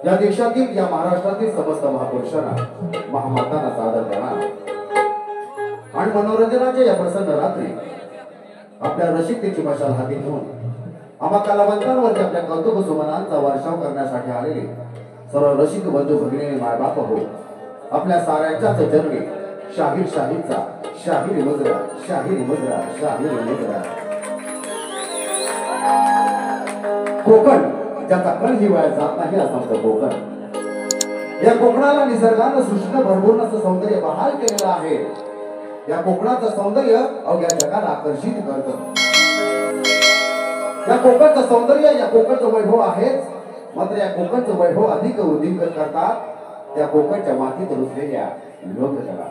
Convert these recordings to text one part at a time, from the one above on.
या देशातील या महाराष्ट्रातील समस्त महापुरुषांना महामातांना सादर करणार आणि मनोरंजनाच्या या प्रसन्न रात्री आपल्या रसिकतेची मशाल हाती घेऊन आम्हा कलावंतांवरती आपल्या कौतुक सुमनांचा वर्षाव करण्यासाठी आलेले सर्व रसिक बंधू भगिनी मायबाप हो आपल्या साऱ्यांच्याच जन्मी शाहीर शाहीरचा शाहीर मुजरा शाहीर मुजरा शाहीर मुजरा कोकण ज्याचा कण हिवाळ्या जात नाही असं आमचं कोकण। या कोकणाला निसर्गानं सृष्टीनं भरभरून असं सौंदर्य बहाल केलेलं आहे। या कोकणाचं सौंदर्य अवघ्या जगाला आकर्षित करतं। या कोकणचं सौंदर्य या कोकणचं वैभव आहेच, मात्र या कोकणचं वैभव अधिक उद्दीपक करतात त्या कोकणच्या मातीत रुजलेल्या लोककला।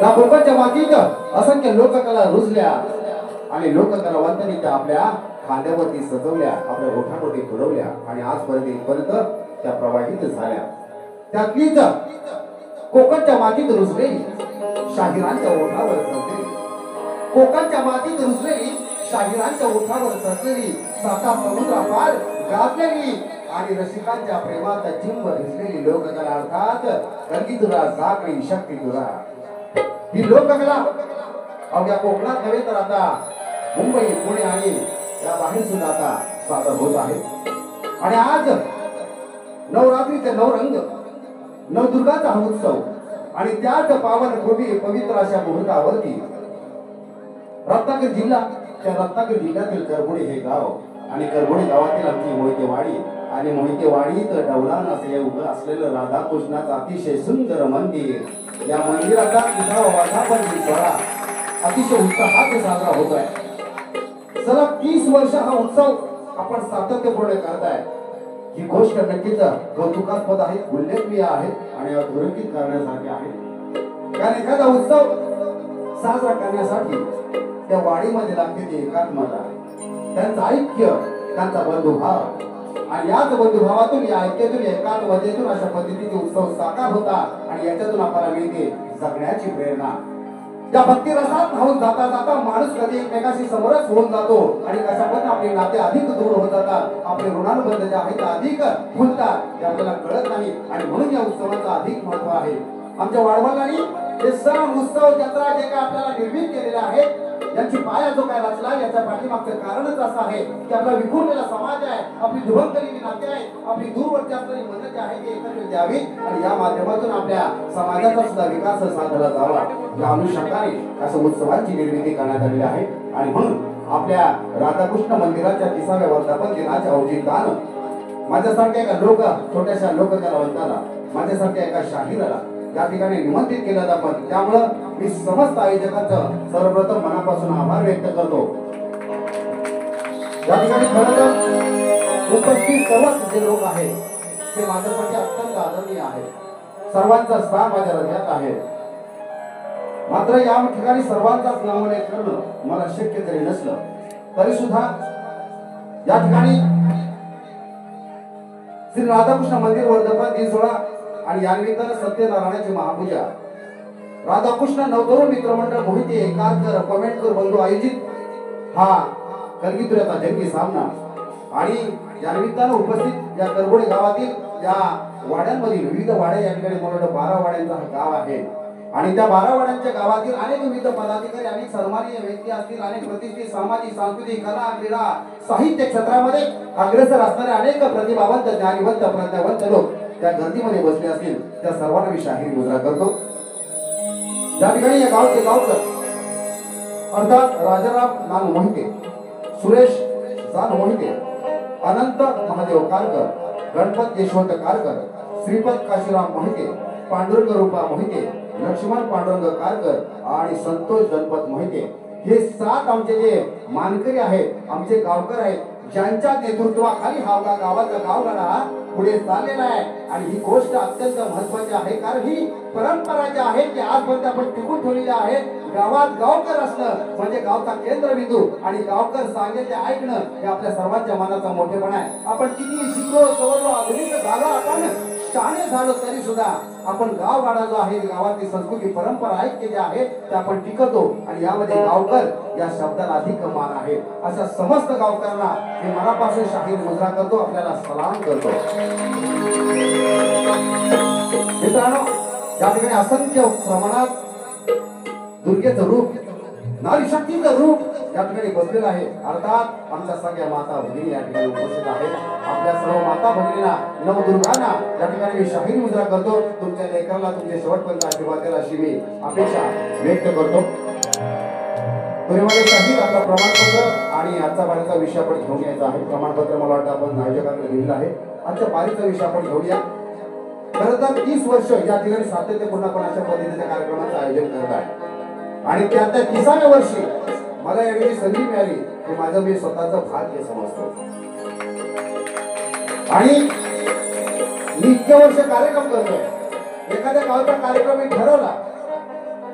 त्या कोकणच्या मातीत असंख्य लोककला रुजल्या आणि लोककलावंतांनी त्या आपल्या खांद्यावरती सजवल्या, आपल्या ओठांवरती फुलवल्या आणि आजपर्यंत त्या प्रवाहित झाल्या। त्यातलीच कोकणच्या मातीत रुजलेली शाहिरांच्या ओठावर सजलेली, कोकणच्या मातीत रुजलेली शाहिरांच्या ओठावर सजलेली, साता समुद्रापार गाजलेली आणि रसिकांच्या प्रेमात चिंब भिजलेली लोककला अर्थात गंगी तुरा जाकडी शक्ती तुरा। ही लोककला अवघ्या कोकणात नव्हे तर आता मुंबई, पुणे आणि या बाहेर सुद्धा आता सादर होत आहे। आणि आज नवरात्रीचे नवरंग नवदुर्गाचा हा उत्सव आणि त्याच पावन भूमी पवित्र अशा मुहूर्तावरती रत्नागिरी जिल्हा, त्या रत्नागिरी जिल्ह्यातील करबोडी हे गाव आणि करबोडी गावातील आमची मोहितेवाडी आणि मोहितेवाडीत डवलान असे उभं असलेलं राधाकृष्णाचं अतिशय सुंदर मंदिर। या मंदिराचा 30वा वर्धापन सोहळा अतिशय उत्साहात साजरा होत आहे। सलग 30 वर्ष हा उत्सव आपण सातत्यपूर्ण करताय। ही गोष्ट नक्कीच कौतुकास्पद आहे, उल्लेखनीय आहे आणि अधोरेखित करण्यासारखी आहे। कारण एखादा उत्सव साजरा करण्यासाठी त्या वाडीमध्ये लागते ती एकात्मता, त्यांचं ऐक्य, त्यांचा बंधुभाव, आणि याच बंधुभावातून या ऐक्यातून एकात्मतेतून अशा पद्धतीचे उत्सव साकार होता आणि याच्यातून आपल्याला मिळते जगण्याची प्रेरणा. त्या भक्ती रसात धावून जाता जाता माणूस कधी एकमेकाशी समरस होऊन जातो आणि कशा पण आपले नाते अधिक दूर होत जातात, आपले ऋणानुबंध जे आहेत अधिक फुलतात, हे आपल्याला कळत नाही. आणि म्हणून या उत्सवाचं अधिक महत्व आहे. आमच्या वाडवडिलांनी हे सण उत्सव जत्रा जे काय आपल्याला निर्मित केलेले आहेत, यांची पाया जो काय रचला, याच्या पाठीमागचं कारणच असं आहे की आपला विखुरलेला समाज आहे, आपली दुभंगलेली नाते आहे, आपली दूरवरची असलेली मनं जे आहे ते एकत्र द्यावी आणि या माध्यमातून आपल्या समाजाचा सुद्धा विकास साधला जावा, या अनुषंगाने असं उत्सवांची निर्मिती करण्यात आलेली आहे. आणि म्हणून आपल्या राधाकृष्ण मंदिराच्या 30व्या वर्धापन दिनाच्या औचित्यानं माझ्यासारख्या एका छोट्याशा लोककलावंताला, माझ्यासारख्या एका शाहीराला या ठिकाणी निमंत्रित केलं जातं. त्यामुळं मी समस्त आयोजकांचं सर्वप्रथम मनापासून आभार व्यक्त करतो. या ठिकाणी खरं तर उपस्थित सर्वच जे लोक आहेत ते माझ्यासाठी अत्यंत आदरणीय आहेत, सर्वांचा स्थान माझ्या हृदयात आहे. मात्र या ठिकाणी सर्वांचाच नामोल्लेख करणं मला शक्य जरी नसलं तरी सुद्धा या ठिकाणी श्री राधाकृष्ण मंदिर वर्धापन दिन सोहळा आणि या निमित्तानं सत्यनारायणाची महापूजा, राधाकृष्ण नवतरुण मित्रमंडळ मोहिते कारकर कमेंटकर बंधू आयोजित हा कलगीतुऱ्याचा जंगी सामना आणि या निमित्तानं उपस्थित या करबोडे गावातील या वाड्यांमधील विविध वाड्या, या ठिकाणी मला 12 वाड्यांचा हा गाव आहे आणि त्या 12 वाड्यांच्या गावातील अनेक विविध पदाधिकारी, अनेक सन्माननीय व्यक्ती असतील, अनेक प्रतिष्ठित सामाजिक सांस्कृतिक कला क्रीडा साहित्य क्षेत्रामध्ये अग्रेसर असणारे अनेक प्रतिभावंत ज्ञानीवंत प्रज्ञावंत लोक त्या गर्दीमध्ये बसले असतील, त्या सर्वांना मी शाहीर मुजरा करतो. या ठिकाणी या गावचे गावकर अर्थात राजाराम नाम मोहिते, सुरेश जान मोहिते, अनंत महादेव कारकर, गणपत यशवंत कारकर, श्रीपद काशीराम मोहिते, पांडुरंग रूपा मोहिते, लक्ष्मण पांडुरंग कारकर आणि संतोष गणपत मोहिते, हे 7 आमचे जे मानकरी आहेत, आमचे गावकर आहेत, ज्यांच्या नेतृत्वाखाली हा गावाचा गावगाडा पुढे चाललेला आहे. आणि ही गोष्ट अत्यंत महत्त्वाची आहे, कारण ही परंपरा जी आहे ती आजपर्यंत आपण टिकून ठेवलेली आहे. गावात गावकर असणं म्हणजे गावचा केंद्रबिंदू आणि गावकर सांगेल ते ऐकणं हे आपल्या सर्वांच्या मनाचा मोठेपणा आहे. आपण किती शिकलो सवरलो आधुनिक झालो, आपण शाणे झालो तरी सुद्धा आपण गावगाडा जो आहे, गावातली संस्कृती परंपरा ऐक्य जे आहे ते आपण टिकवतो आणि यामध्ये गावकर या शब्दाला अधिक मान आहे. अशा समस्त गावकरांना मी मनापासून शाहीर मुजरा करतो, आपल्याला सलाम करतो. मित्रांनो, या ठिकाणी असंख्य प्रमाणात दुर्गेचं रूप, नारी शक्तीचं रूप या ठिकाणी बसलेलं आहे. अर्थात आमच्या सगळ्या माता भगिनी या ठिकाणी उपस्थित आहेत. आपल्या सर्व माता भगिनींना, नवदुर्गांना या ठिकाणी मी शाहीर मुजरा करतो. तुमच्या लेकराला तुमचे शेवटपर्यंत आशीर्वाद द्याल अशी मी अपेक्षा व्यक्त करतो. तुरीमध्ये शाहीर आपला प्रमाणपत्र आणि आजचा बारीचा विषय आपण घेऊन यायचा आहे. प्रमाणपत्र मला वाटतं आपण आयोजकांना दिलेलं आहे. आजच्या बारीचा विषय आपण घेऊया. खरं तर 30 वर्ष या ठिकाणी सातत्यपूर्ण आपण अशा पद्धतीच्या कार्यक्रमाचं आयोजन करत आहे आणि त्यातल्या 30व्या वर्षी मला यावेळी संधी मिळाली की माझं मी स्वतःचं भाग्य समजतो. आणि मी इतके वर्ष कार्यक्रम करतोय. एखाद्या गावचा कार्यक्रम मी ठरवला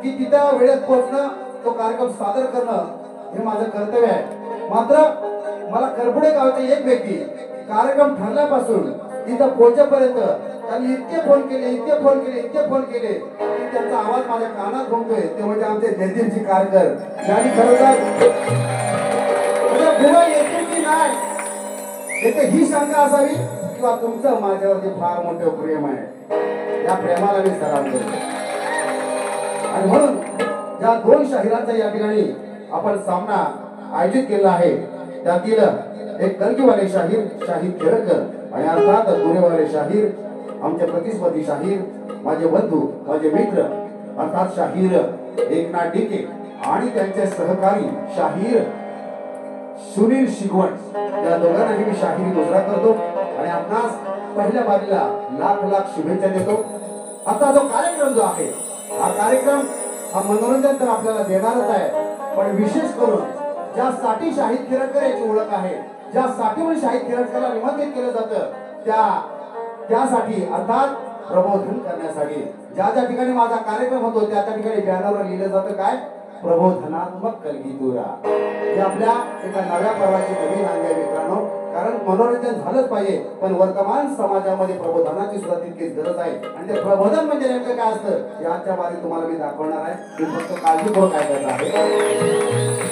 की तिथं वेळेत पोहोचणं, तो कार्यक्रम सादर करणं हे माझं कर्तव्य आहे. मात्र मला करबुडे गावचे एक व्यक्ती कार्यक्रम ठरल्यापासून तिथं पोहोचेपर्यंत त्यांनी इतके फोन केले की त्यांचा आवाज माझ्या कानात घुमतोय. ते म्हणजे आमचे जयदीपजी कारकर, ज्यांनी खरं तर येते की नाही येते ही शंका असावी किंवा तुमचं माझ्यावरती फार मोठं प्रेम आहे, या प्रेमाला मी सलाम करतो. आणि म्हणून या 2 शाहिरांचा या ठिकाणी आपण सामना आयोजित केला आहे. त्यातील एक कलगीवाले शाहीर शाहीर खेळकर आणि अर्थात दुरेवाले शाहीर आमचे प्रतिस्पर्धी शाहीर, माझे बंधू, माझे मित्र अर्थात शाहीर एकनाथ डिके आणि त्यांचे सहकारी शाहीर सुनील शिगवण, या दोघांनाही मी शाहिरी मुजरा करतो आणि आपणास पहिल्या बारीला लाख लाख शुभेच्छा देतो. आता जो कार्यक्रम जो आहे, हा कार्यक्रम हा मनोरंजन तर आपल्याला देणारच आहे, पण विशेष करून ज्यासाठी शाहीर खेळकर याची ओळख आहे, ज्यासाठी म्हणून शाहीर खेळकरला निमंत्रित केलं जातं, त्यासाठी अर्थात प्रबोधन करण्यासाठी ज्या ठिकाणी माझा कार्यक्रम होतो त्या ठिकाणी बॅनरवर लिहिलं जातं काय, प्रबोधनात्मक कलगीतुरा. हे आपल्या एका नव्या पर्वाची नवीन अंग आहे मित्रांनो. कारण मनोरंजन झालंच पाहिजे, पण वर्तमान समाजामध्ये प्रबोधनाची सुद्धा तितकीच गरज आहे. आणि ते प्रबोधन म्हणजे नेमकं काय असतं याच्या बाबतीत तुम्हाला मी दाखवणार आहे. मी फक्त काळजीपूर्वक ऐकायचं आहे.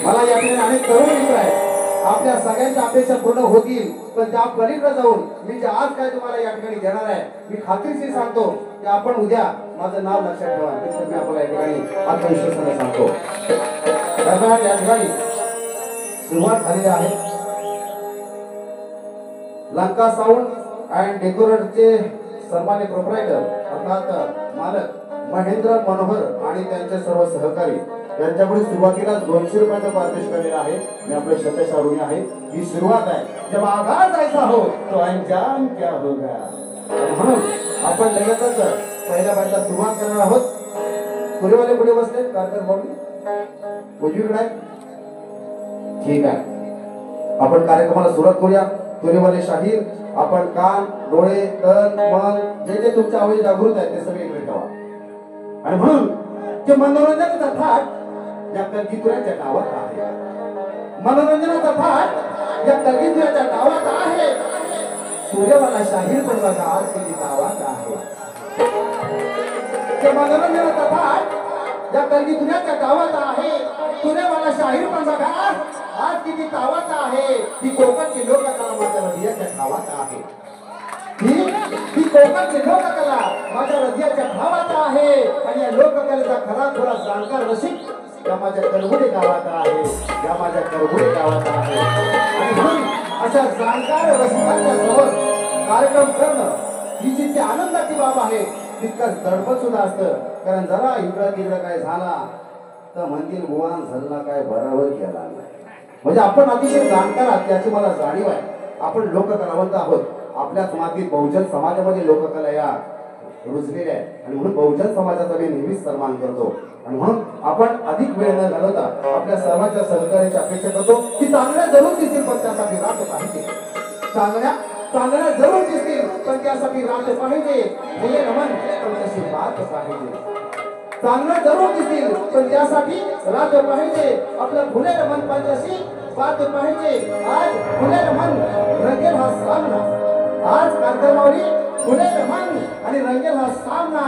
मला या ठिकाणी अनेक तरुण मित्र आहेत, आपल्या सगळ्यांच्या अपेक्षा पूर्ण होतील, पण त्या पलीकडे जाऊन मी जे आज काय तुम्हाला या ठिकाणी देणार आहे, मी खात्रीशीर सांगतो की आपण उद्या माझं नाव लक्षात ठेवा. मी आपल्याला या ठिकाणी आत्मविश्वासाने सांगतो. दरम्यान या ठिकाणी सुरुवात झालेली आहे. लंका साऊंड अँड डेकोरेटरचे सन्मान्य प्रोप्रायटर अर्थात मालक महेंद्र मनोहर आणि त्यांचे सर्व सहकारी यांच्याकडे सुरुवातीला 200 रुपयाचा पारितोषिक आलेला आहे. मी आपले सतेज ऋणी आहे. ही सुरुवात आहे. जब आगाज ऐसा हो तो अंजाम क्या होगा. म्हणून आपण लगेचच पहिल्या बारीला सुरुवात करणार आहोत. पुरेवाले पुढे बसले कारकर भाऊ उजवीकडे आहे. ठीक आहे, आपण कार्यक्रमाला सुरुवात करूया. तुरेवाले शाहीर, आपण कान, डोळे, तन, मन जे जे तुमच्या आवडी जागृत आहे ते सगळे इकडे ठेवा. आणि म्हणून जे मनोरंजनाचा थाट या कलगीतुऱ्याच्या गावात आहे. मनोरंजनाचा थाट या कलगीतुऱ्याच्या गावात आहे. तुरेवाला शाहीर पण बघा आज किती गावात आहे. जे मनोरंजनाचा थाट या कलगीतुऱ्याच्या गावात आहे. तुरेवाला शाहीर पण बघा आज किती तावात आहे. ही कोकणची लोककला माझ्या हृदयाच्या ठावात आहे. ही कोकणची लोककला माझ्या हृदयाच्या ठावात आहे. आणि या लोककलेचा खरा खुरा जाणकार रसिक या माझ्या करगुडे गावात आहे. या माझ्या करगुडे गावात आहे. आणि म्हणून अशा जाणकार रसिकांच्या समोर कार्यक्रम करणं ही जितकी आनंदाची बाब आहे तितकंच दडपण सुद्धा असतं. कारण जरा इकडं तिकडं काय झाला तर म्हणतील गुवान झाला काय बराबर केला नाही. म्हणजे आपण अतिशय जाणकार आहात याची मला जाणीव आहे. आपण लोककलावंत आहोत. आपल्याच मातीत बहुजन समाजामध्ये लोककला या रुजलेल्या आहे. आणि म्हणून बहुजन समाजाचा मी नेहमीच सन्मान करतो. आणि म्हणून आपण अधिक वेळ न घालवता आपल्या सर्वांच्या सहकार्याची अपेक्षा करतो की चांगल्या जरूर दिसतील पण त्यासाठी रात पाहिजे. चांगल्या जरूर दिसतील पण त्यासाठी रात पाहिजे. हे नमन पण तशी बात पाहिजे. चांगलं जरूर दिसतील पण त्यासाठी रात पाहिजे. आपलं फुलेलं मन पाहिजे बात पाहिजे. आज फुलेलं मन रंगेल हा सामना. आज कार्यक्रमावरी फुलेलं मन आणि रंगेल हा सामना.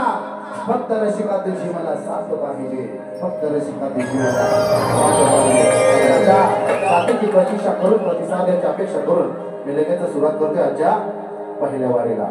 फक्त रसिका तुझी मला साथ पाहिजे. फक्त रसिका तुझी मला साथ पाहिजे. साथीची प्रतीक्षा करून प्रतिसादाची अपेक्षा करून मी लगेच सुरुवात करतोय आजच्या पहिल्या वारीला.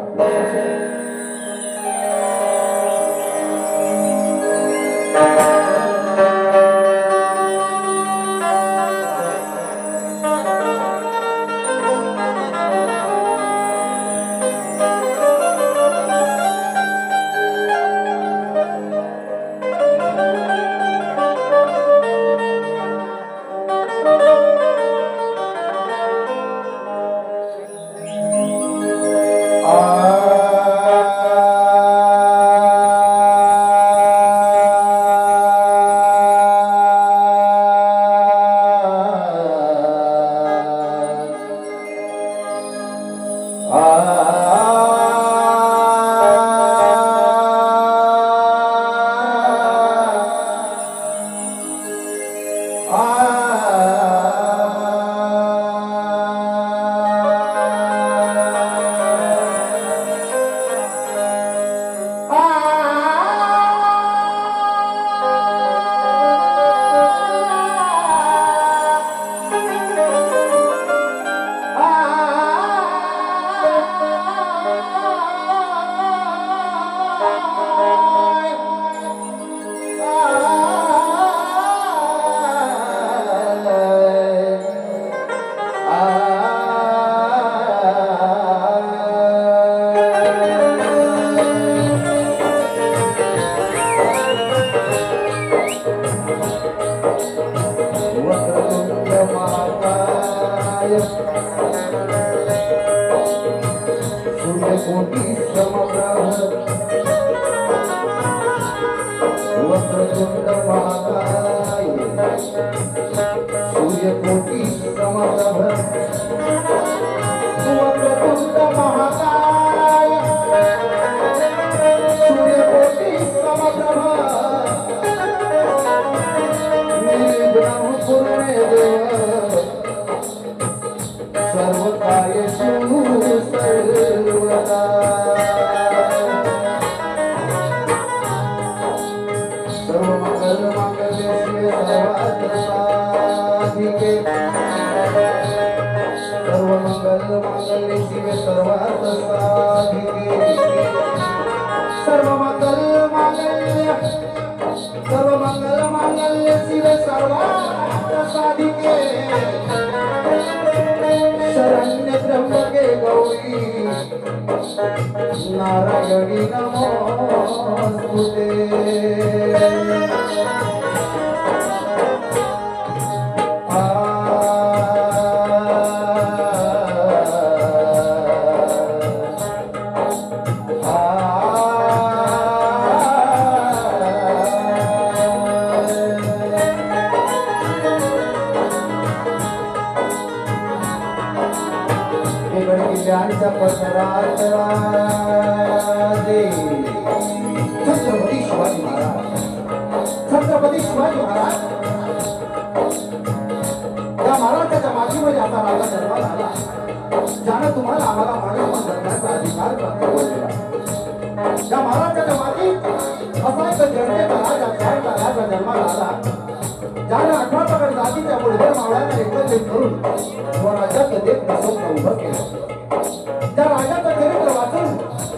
सर्व कार्य मंगल मांगल्ये शिवे सर्वार्थ साधिके सर्व मंगल मांगल्ये शिवे सर्वार्थ साधिके शरण्य त्र्यंबके गौरी नारायणी नमोस्तुते किल्ल्यांच्या पसरात राजे छत्रपती शिवाजी महाराज छत्रपती शिवाजी महाराज या महाराजाच्या मातीमध्ये आता राजा जन्माला आला ज्यानं तुम्हाला आम्हाला माणूस जगण्याचा अधिकार प्राप्त केला या महाराजाच्या मातीत असा एक जनतेचा राजा जन्माला आला ज्यानं 18 पगड जातीच्या मुळभर मावळ्यांना एकत्रित करून स्वराज्यात देत स्वप्न उभं केलं त्या राजाचं चरित्र वाचून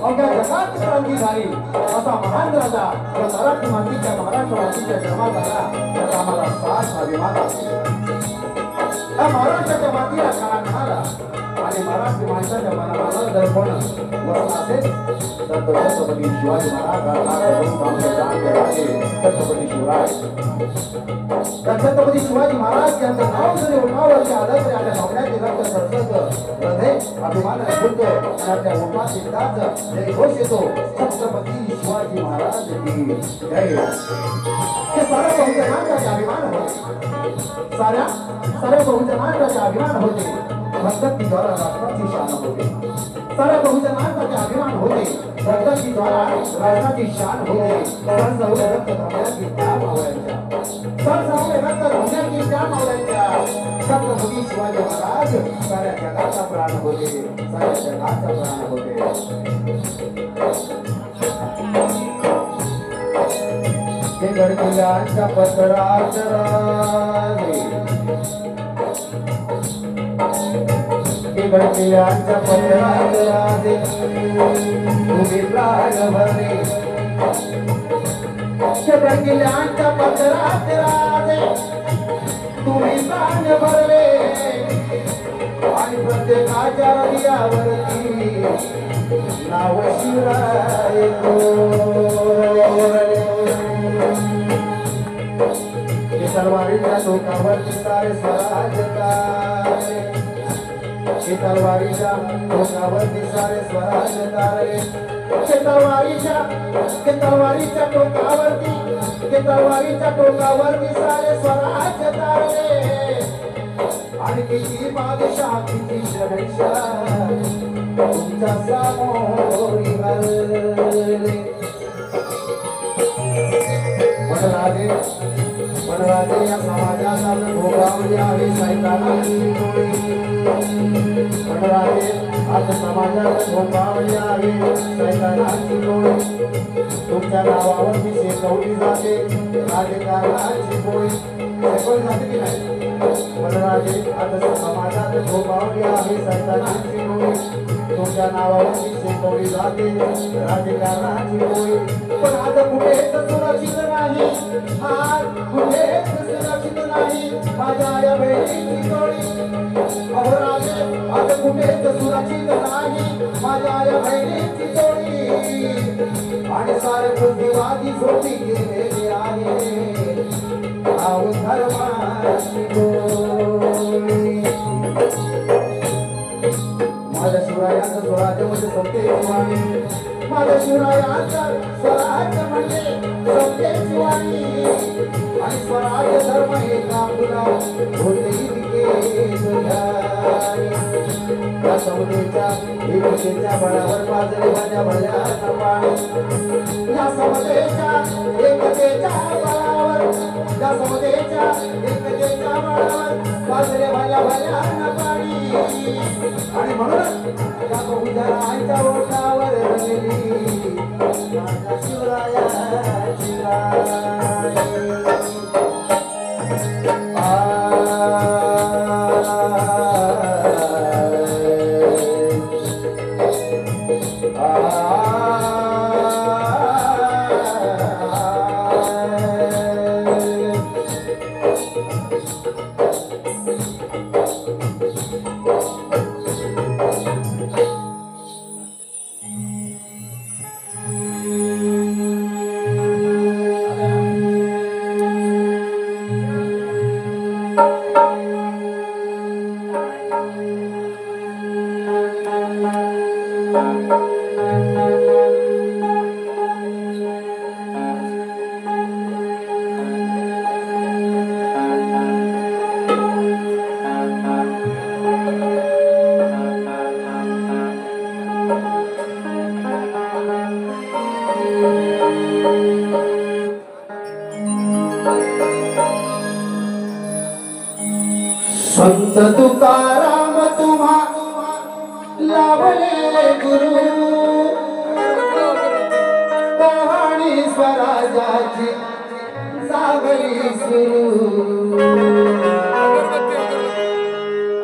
अवघ्या जगात क्रांती झाली असा महान राजा या मराठी मातीच्या महाराष्ट्र मातीच्या जन्मात आला त्याचा आम्हाला साथ अभिमान आहे या महाराष्ट्राच्या मातीला काळा आणि मराठी माणसाच्या मनाला दर्पण वसला असेल तर छत्रपती शिवाजी महाराज छत्रपती शिवराय छत्रपती शिवाजी महाराज यांचं नाव जरी उठावरती आलं तरी आपल्या नवऱ्याचे रक्त सरसत हृदय अभिमान फुलतो आणि आपल्या उठात चिंताच जय घोष येतो छत्रपती शिवाजी महाराज की जय हे साऱ्या बहुजनांचा अभिमान होते साऱ्या बहुजनांचा अभिमान होते भक्तीद्वारा राष्ट्राची शान होते साऱ्या बहुजनांचा अभिमान होते भक्तीद्वारा राष्ट्राची शान होते सण रक्त धावण्याची त्या मावळ्यांच्या सण रक्त धावण्याची त्या मावळ्यांच्या छत्रपती शिवाजी महाराज साऱ्या जगाचा प्राण होते साऱ्या जगाचा प्राण होते हे गडकिल्ल्यांच्या पसरात राजे गडकिल्ल्यांच्या पसरात राजे तुम्ही प्राण भरले गडकिल्ल्यांच्या पसरात राजे तुम्ही प्राण भरले आणि प्रत्येकाच्या हृदयावरती नाव शिवराय कोरले तलवारीच्या टोकावरती सारे स्वराज्य तारले तलवारीच्या टोकावरती सारे स्वराज्य तारले तलवारीच्या टोकावरती सारे स्वराज्य तारले आणि किती बादशाह किती शहंशाह तुमच्या समोरी हरले वनराजे या समाजाचा भोगावली आहे सैतानाची टोळी वनराजे आज समाजात भोगावली आहे सैतानाची टोळी तुमच्या नावावरती शेकवली जाते राजकारणाची पोळी शेकवली जाते की नाही वनराजे आज समाजात भोगावली आहे सैतानाची टोळी तुमच्या नावावरती शेकवली जाते राजकारणाची पोळी पण आज कुठेच सुरक्षित नाही आज कुठेच सुरक्षित नाही माझ्या या बहिणीची टोळी अहो राजे आज कुठेच सुरक्षित नाही माझ्या या बहिणीची टोळी आणि सारे बुद्धिवादी झोपी गेलेले आहे आहो धर्माची टोळी माझ्या शिवरायांचं स्वराज्य म्हणजे सत्तेची वाणी माझ्या शिवरायांचं स्वराज्य म्हणजे सत्तेची वाणी आणि स्वराज्य धर्म हे काम तुला होते या समतेच्या एकतेच्या बळावर पाजले माझ्या भल्यानं पाणी या समतेच्या एकतेच्या बळावर या समतेच्या एकतेच्या बळावर पाजले माझ्या भल्यानं पाणी आणि म्हणून त्या बहुजनांच्या ओठावर रंगली माझ्या शिवरायाची गाणी संत तुकाराम तुम्हा लाभले गुरु कहाणी स्वराजाची सावली सुरू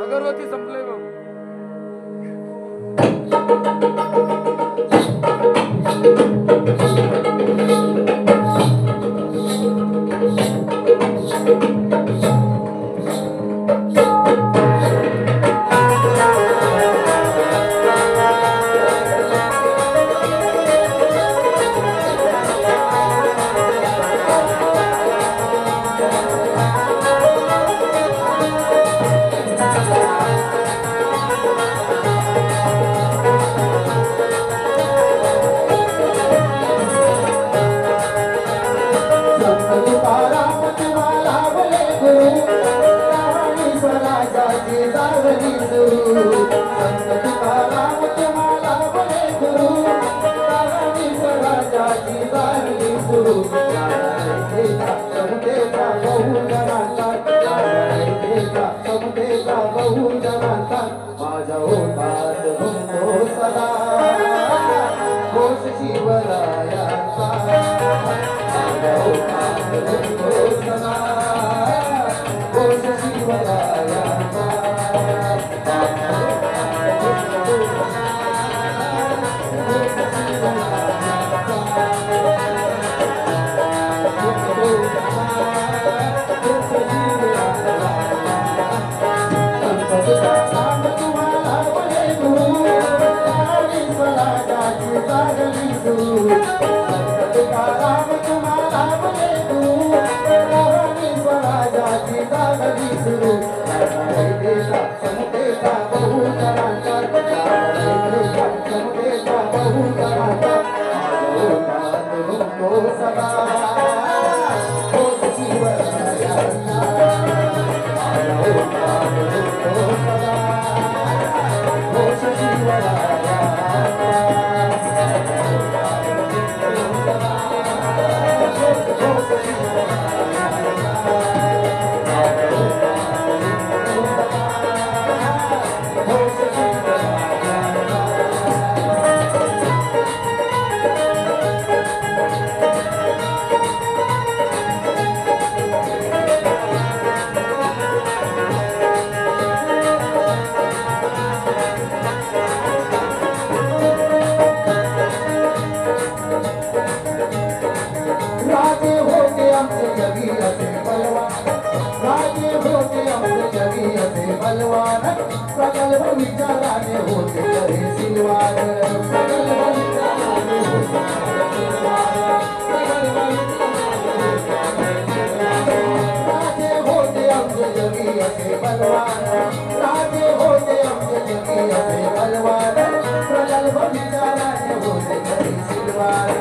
अगरबत्ती संपले बघ माझा होतात भंगो सदा घोष शिवरायांचा माझा होतात भंगो सदा घोष शिवरायांचा प्रगल्भ विचाराने होते तरी सिलवार राजे होते आमचे जगी असे बलवान राजे होते आमचे जगी असे बलवान प्रगल्भ विचाराने होते तरी सिलवार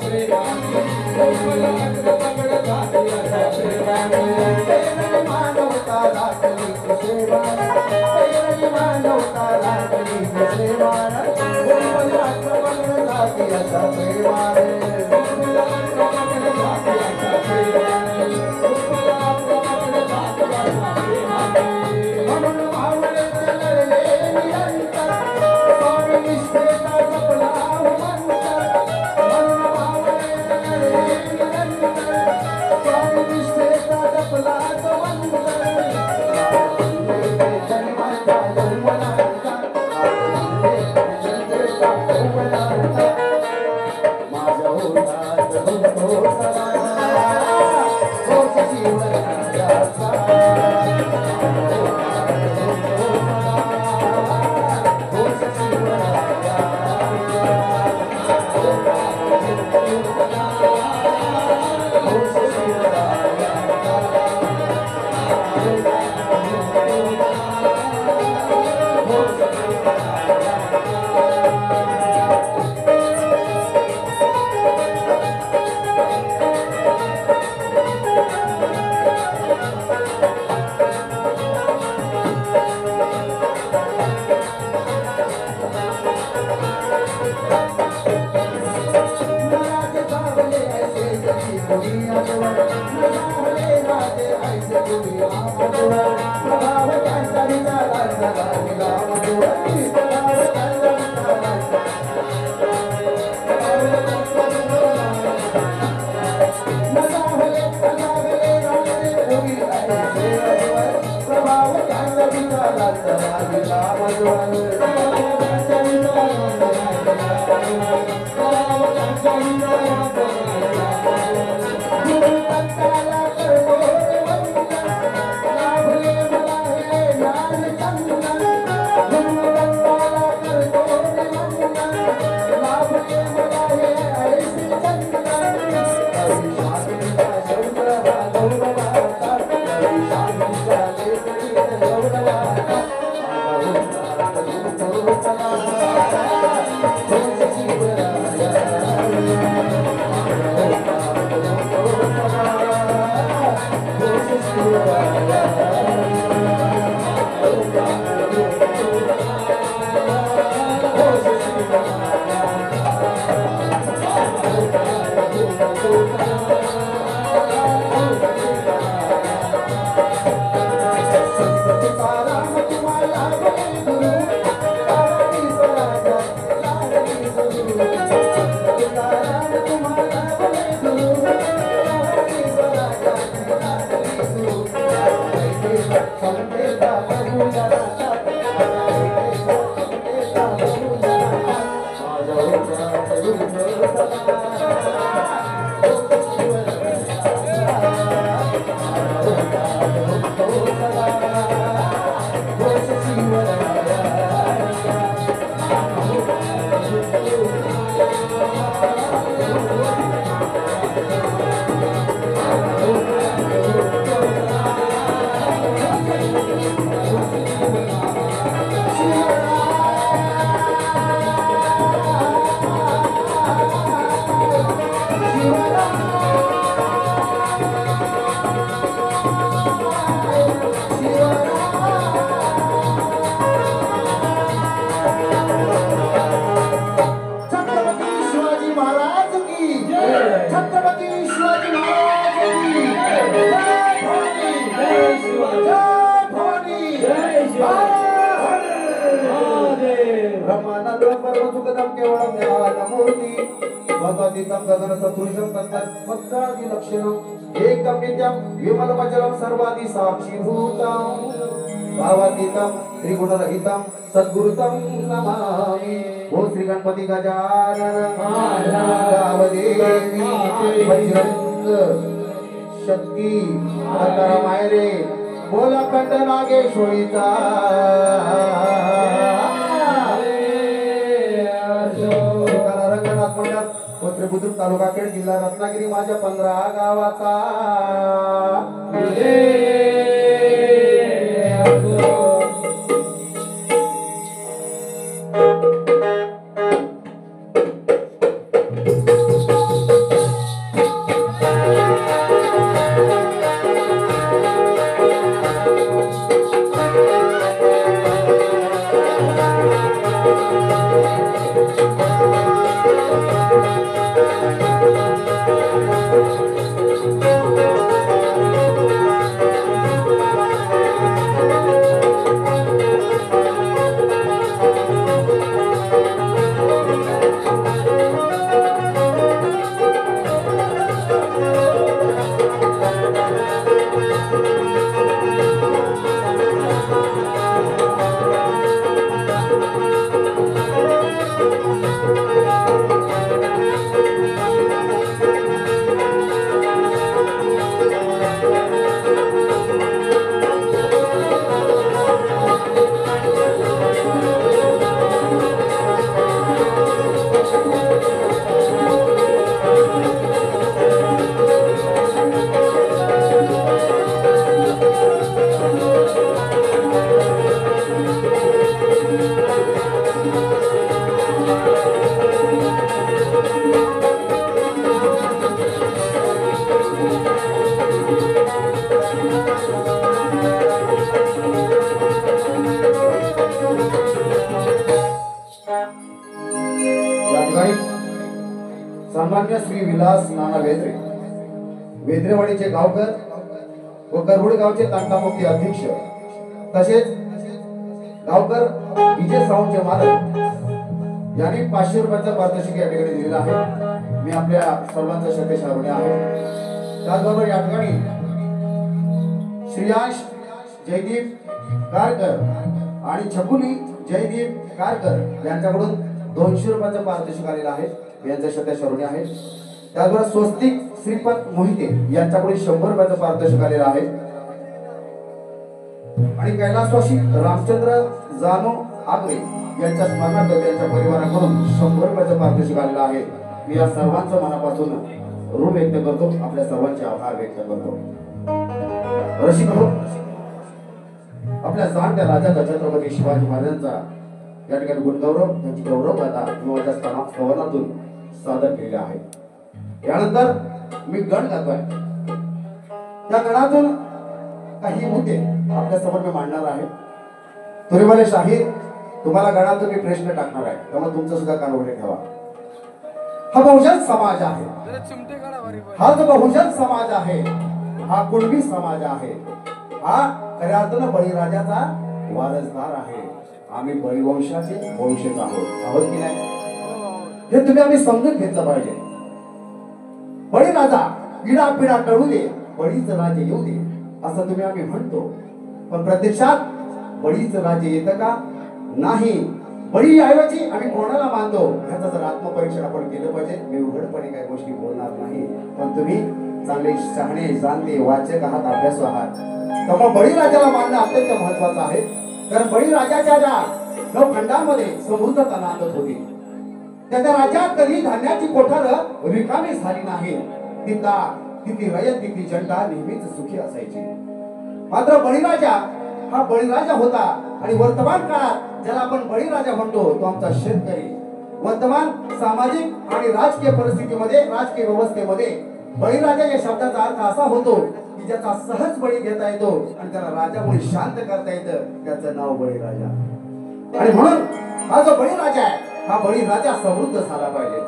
Thank you. त्रिगुणरहितं सद्गुरुतं नमामि। ओ श्री गणपति गजानन गावदेवी बजरंग शक्ती माता मायरे बोला कंठ नागेश्वरीचा रंगनाथ मंडळ पत्र बुद्रुक तालुका खेड जिल्हा रत्नागिरी माझ्या 15 गावाचा सन्मान्य श्री विलास नाना वेद्रे, वेद्रेवाडीचे गावकर व करबुड गावचे तांडामुक्ती अध्यक्ष, तसेच गावकर विजय सावंतचे मालक यांनी 500 रुपयाचा पारितोषिक या ठिकाणी दिलेला आहे. मी आपल्या सर्वांचा श्रद्धेश ऋणी आहे. त्याचबरोबर या ठिकाणी श्रेयांश जयदीप कारकर आणि छकुली जयदीप कारकर यांच्याकडून 200 रुपयाचं पारितोषिक आलेलं आहे. यांचा श्रद्धेश ऋणी आहे. त्याचबरोबर स्वस्तिक श्रीपत मोहिते यांच्याकडून 100 रुपयाचं पारितोषिक आलेलं आहे. आणि कैलासवासी रामचंद्र जानो आगरे यांच्या स्मरणार्थ त्यांच्या परिवाराकडून 100 रुपयाचं पारितोषिक आलेलं आहे. मी या सर्वांचं मनापासून ऋण व्यक्त करतो, आपल्या सर्वांचे आभार व्यक्त करतो. रसिक हो, आपल्या जाणत्या राजा छत्रपती शिवाजी महाराजांचा या ठिकाणी गुणगौरव, त्यांची गौरव गाथा किंवा स्तवनातून सादर केलेला आहे. यानंतर मी गण गातोय. त्या गणातून काही मुद्दे आपल्या समोर मी मांडणार आहे. तुरीवाले शाहीर, तुम्हाला गणातून मी प्रश्न टाकणार आहे, त्यामुळे तुमचं सुद्धा कान उघडे ठेवा. हा बहुजन समाज आहे. जरा चिमटे काढा वारी वारी. हा जो बहुजन समाज आहे, हा कुणबी समाज आहे. हा खऱ्या अर्थानं बळीराजाचा वारसदार आहे. आम्ही बळीवंशाचे वंशज आहोत की नाही? हे तुम्ही आम्ही समजून घेतलं पाहिजे. बळीराजा इडा पिडा टळू दे, बळीच राजे येऊ दे, असं तुम्ही आम्ही म्हणतो. पण प्रत्यक्षात बळीच राजे येतं का? नाही. बळी ऐवजी आम्ही कोणाला मानतो ह्याचं जर आत्मपरीक्षण आपण केलं पाहिजे. मी उघडपणे काही गोष्टी बोलणार नाही, पण तुम्ही चांगले शहाणे जाणते वाचक आहात, अभ्यासू आहात. त्यामुळे बळीराजाला मानणं अत्यंत महत्वाचं आहे. कारण बळीराजाच्या ज्या नवखंडामध्ये समृद्धता नांदत होती, त्या राज्यात कधी धान्याची कोठारं रिकामी झाली नाही. तिथली रयत, तिथली जनता नेहमीच सुखी असायची. मात्र बळीराजा हा बळीराजा होता. आणि वर्तमान काळात ज्याला आपण बळीराजा म्हणतो तो आमचा शेतकरी. वर्तमान सामाजिक आणि राजकीय परिस्थितीमध्ये, राजकीय व्यवस्थेमध्ये बळीराजा या शब्दाचा अर्थ असा होतो की ज्याचा सहज बळी घेता येतो आणि त्याला राजामुळे शांत करता येतं, त्याचं नाव बळीराजा. आणि म्हणून हा जो बळीराजा आहे, हा बळीराजा समृद्ध झाला पाहिजे.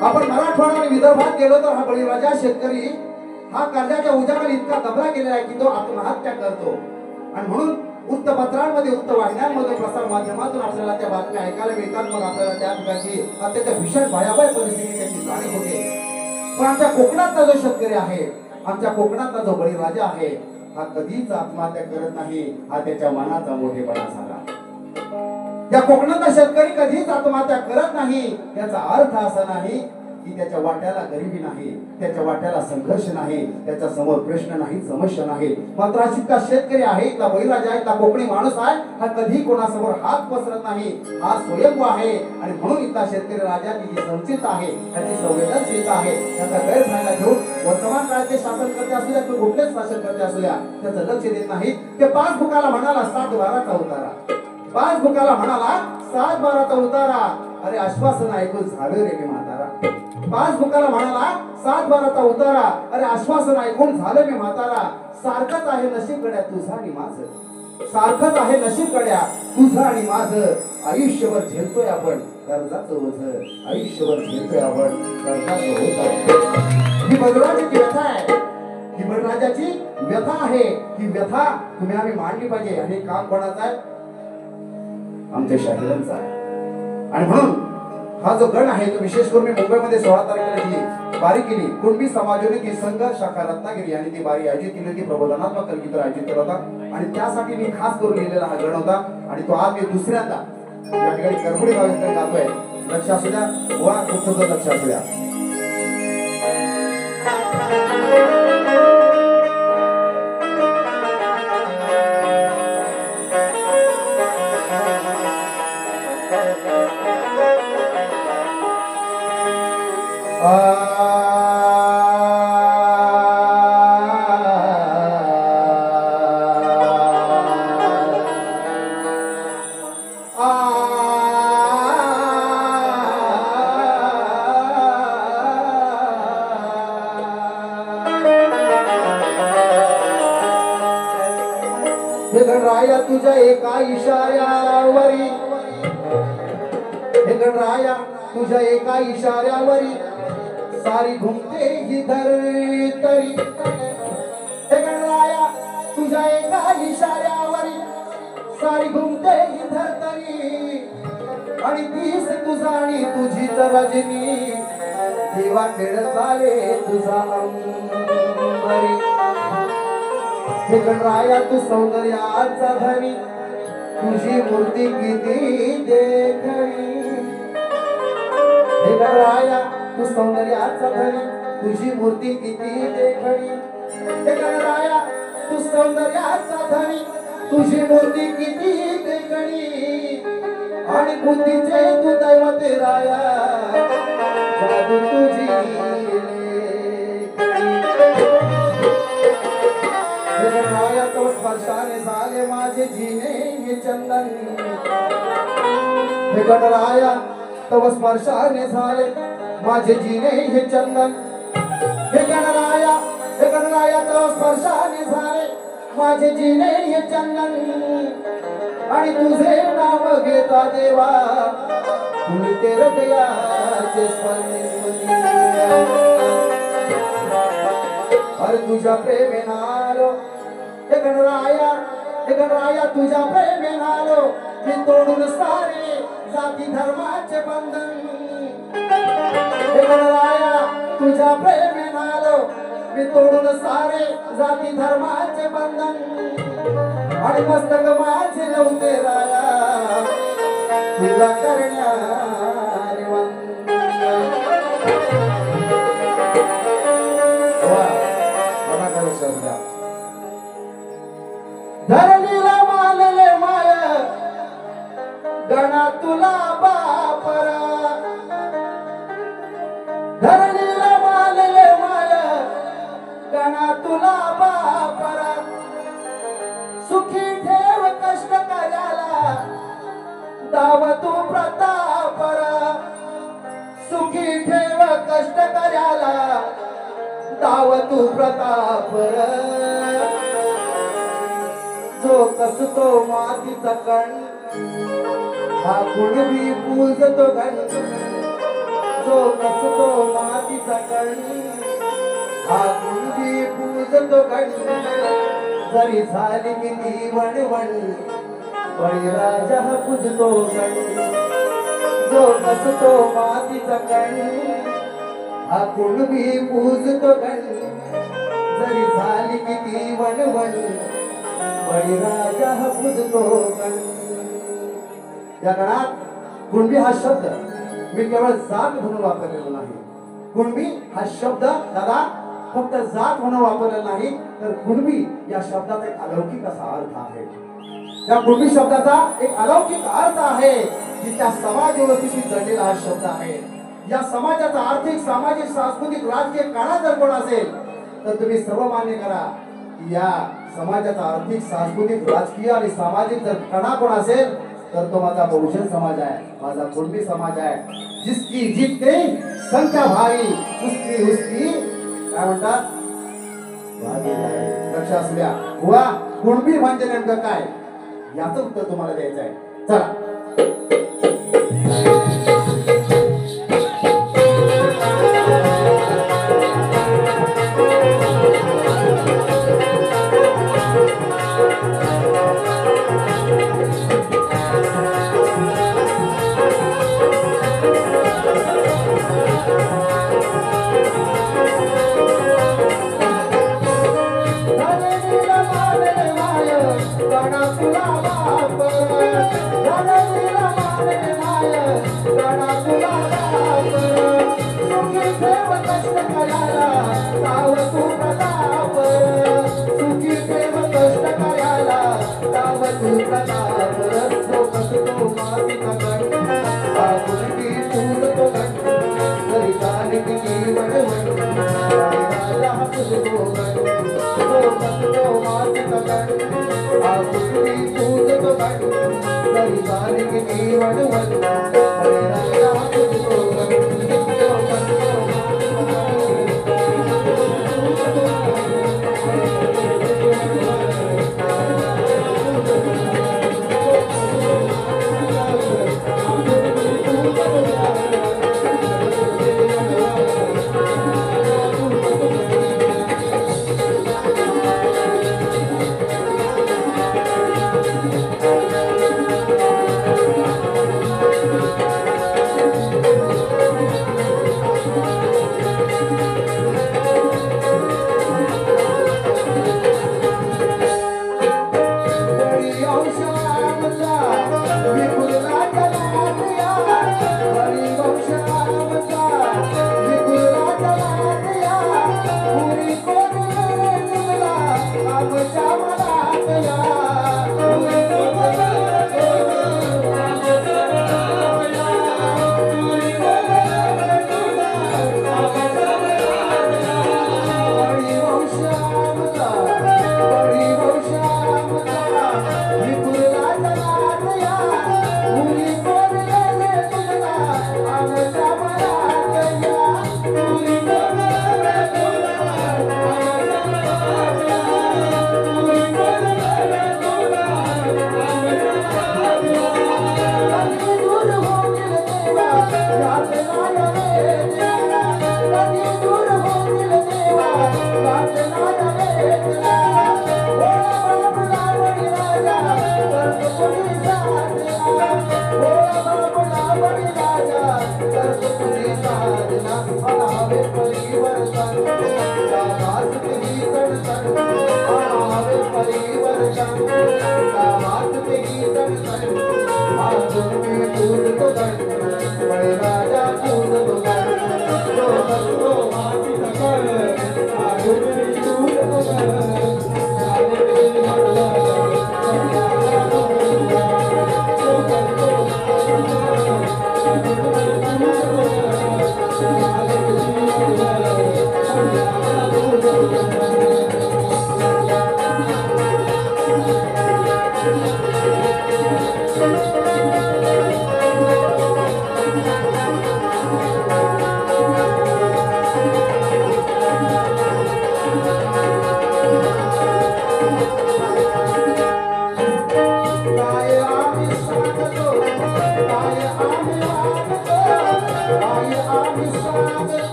आपण मराठवाडा आणि विदर्भात गेलो तर हा बळीराजा शेतकरी हा कर्जाच्या उजाखाली इतका दबला गेलेला आहे की तो आत्महत्या करतो. आणि म्हणून वृत्तपत्रांमध्ये, वृत्तवाहिन्यांमध्ये, प्रसार माध्यमातून आपल्याला त्या बातम्या ऐकायला मिळतात. मग आपल्याला त्या ठिकाणी अत्यंत भीषण भयावह परिस्थिती त्याची जाणीव होते. पण आमच्या कोकणातला जो शेतकरी आहे, आमच्या कोकणातला जो बळीराजा आहे, हा कधीच आत्महत्या करत नाही. हा त्याच्या मनाचा मोठेपणा झाला. या कोकणातला शेतकरी कधीच आत्महत्या करत नाही. याचा अर्थ असा नाही की त्याच्या वाट्याला गरिबी नाही, त्याच्या वाट्याला संघर्ष नाही, त्याच्या समोर प्रश्न नाही, समस्या नाही. मात्र हा शेतकरी आहे, इथला बळीराजा आहे, इथला कोकणी माणूस आहे, हा कधी कोणासमोर हात पसरत नाही. हा स्वयंभू आहे. आणि म्हणून इथला शेतकरी राजाची जी संचित आहे, त्याची संवेदनशीलता आहे, त्याचा गैरफायदा घेऊन वर्तमान काळाचे शासनकर्ते असू द्या किंवा कुठलेच शासनकर्ते असू द्या, त्याचं लक्ष देत नाही. ते पासबुकाला म्हणाला 7/12चा उतारा, पासबुकाला म्हणाला 7/12चा उतारा. अरे आश्वासन ऐकून झालं रे मी म्हातारा. पासबुकाला म्हणाला 7/12चा उतारा. अरे आश्वासन ऐकून झालं मी म्हातारा. सारखंच आहे नशीब गड्या तुझं आणि माझं, सारखंच आहे नशीब गड्या तुझं आणि माझं. आयुष्यभर झेलतोय आपण कर्जाचं ओझं, आयुष्यभर झेलतोय आपण कर्जाचं ओझं. ही बळीराजाची व्यथा आहे, ही बळीराजाची व्यथा आहे. ही व्यथा तुम्ही आम्ही मांडली पाहिजे. आणि काम कोणाचं आहे? आमच्या शाहिरांचा आहे. आणि म्हणून हा जो गण आहे तो विशेष करून मी मुंबईमध्ये 16 तारखेला जी बारी केली, कुणबी समाजोन्नती संघ शाखा रत्नागिरी आणि ती बारी आयोजित केली होती. प्रबोधनात्मक कलगीत आयोजित केला होता आणि त्यासाठी मी खास करून लिहिलेला हा गण होता. आणि तो आज मी दुसऱ्यांदा या ठिकाणी करबुडी गावात गातोय. लक्ष असू द्या वा तुमचं लक्ष असू द्या. गणराया तुझ्या एका इशाऱ्यावरी, हे गणराया तुझ्या एका इशाऱ्यावरी सारी घुमते ही धरतरी हे गणराया तुझ्या एका इशाऱ्यावरी सारी घुमते ही धरतरी आणि तीच तुझा आणि तुझी तर रजनी देवा खेळ चाले तुझा अंबरी हे गणराया तू सौंदर्याचा धनी तुझी मूर्ती किती देखणी हे गणराया तू सौंदर्याचा धनी तुझी मूर्ती किती देखणी हे गणराया तू सौंदर्याचा धनी तुझी मूर्ती किती देखणी आणि बुद्धीचे तू दैवते राया जादू तुझी राया तो स्पर्शाने झाले माझे जीने हे चंदन हे गणराया तव स्पर्शाने झाले माझे जीने हे चंदन हे गणराया तव स्पर्शाने झाले माझे जीने हे चंदन आणि तुझे नाव घेता देवा तुम्ही ते हृदयाचे स्पंदन अरे तुझ्या प्रेमेनालो हे गणराया तुझ्या प्रेमेनालो मी तोडून सारे जाती धर्माचे बंधन हे गणराया तुझ्या प्रेमेनालो मी तोडून सारे जाती धर्माचे बंधन आणि मस्तक माझे नव्हते राया तुला करण्यारे धरणीला मानले माय गणा तुला बापरा धरणीला मानले माय गणा तुला बापरा सुखी ठेव कष्ट करायला दाव तू प्रतापरा सुखी ठेव कष्ट करायला दाव तू प्रतापरा जो कसतो मातीचा कण हा कुणबी पूजतो गण जो कसतो मातीचा कण हा कुणबी पूजतो गण जरी झाली किती वणवण बळीराजा पूजतो गण जो कसतो मातीचा कण हा कुणबी पूजतो गण जरी झाली किती वणवण बळीराजा पूजतो गण या गणात कुणबी हा शब्द मी केवळ जात म्हणून वापरलेला नाही कुणबी हा शब्द दादा फक्त जात म्हणून वापरलेला नाही तर कुणबी या शब्दाचा एक अलौकिक असा अर्थ आहे या कुणबी शब्दाचा एक अलौकिक अर्थ आहे की त्या समाज व्यवस्थेशी जोडलेला हा शब्द आहे या समाजाचा आर्थिक सामाजिक सांस्कृतिक राजकीय काळा जर कोण असेल तर तुम्ही सर्व मान्य करा की या समाजाचा आर्थिक सांस्कृतिक राजकीय आणि सामाजिक जर कणा कोण असेल तर तो माझा बहुजन समाज आहे माझा कुणबी समाज आहे जिसकी जितने संख्या भारी उसकी काय म्हणतात लक्ष असू द्या बुवा कुणबी म्हणजे नेमकं काय याचं उत्तर तुम्हाला द्यायचं आहे चला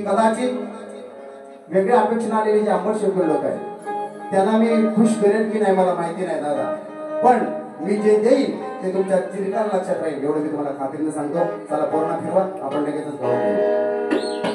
कदाचित वेगळ्या अपेक्षेने आलेले जे आंबट शेवटी लोक आहेत त्यांना मी खुश करेन की नाही मला माहिती नाही दादा, पण मी जे देईन ते तुमच्या चिरकाल लक्षात राहील एवढं मी तुम्हाला खात्रीने सांगतो. चला पूर्ण फिरवा, आपण लगेचच गावात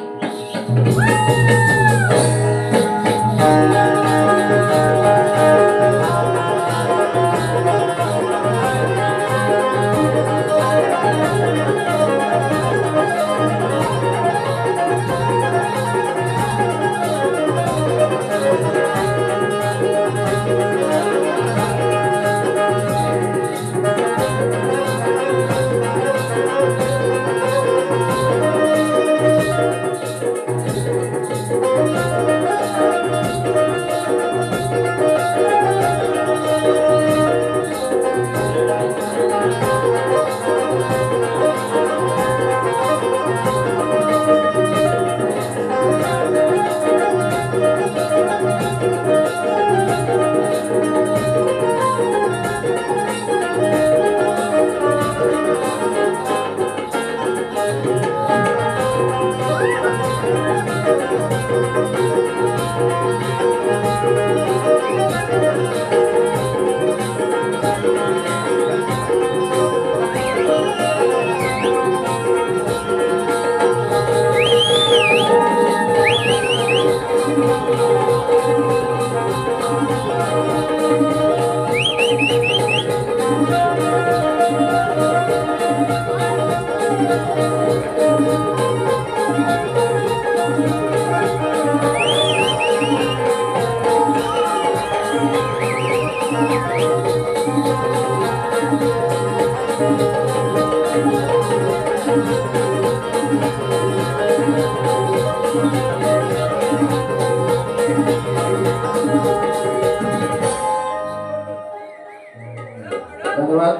धन्यवाद.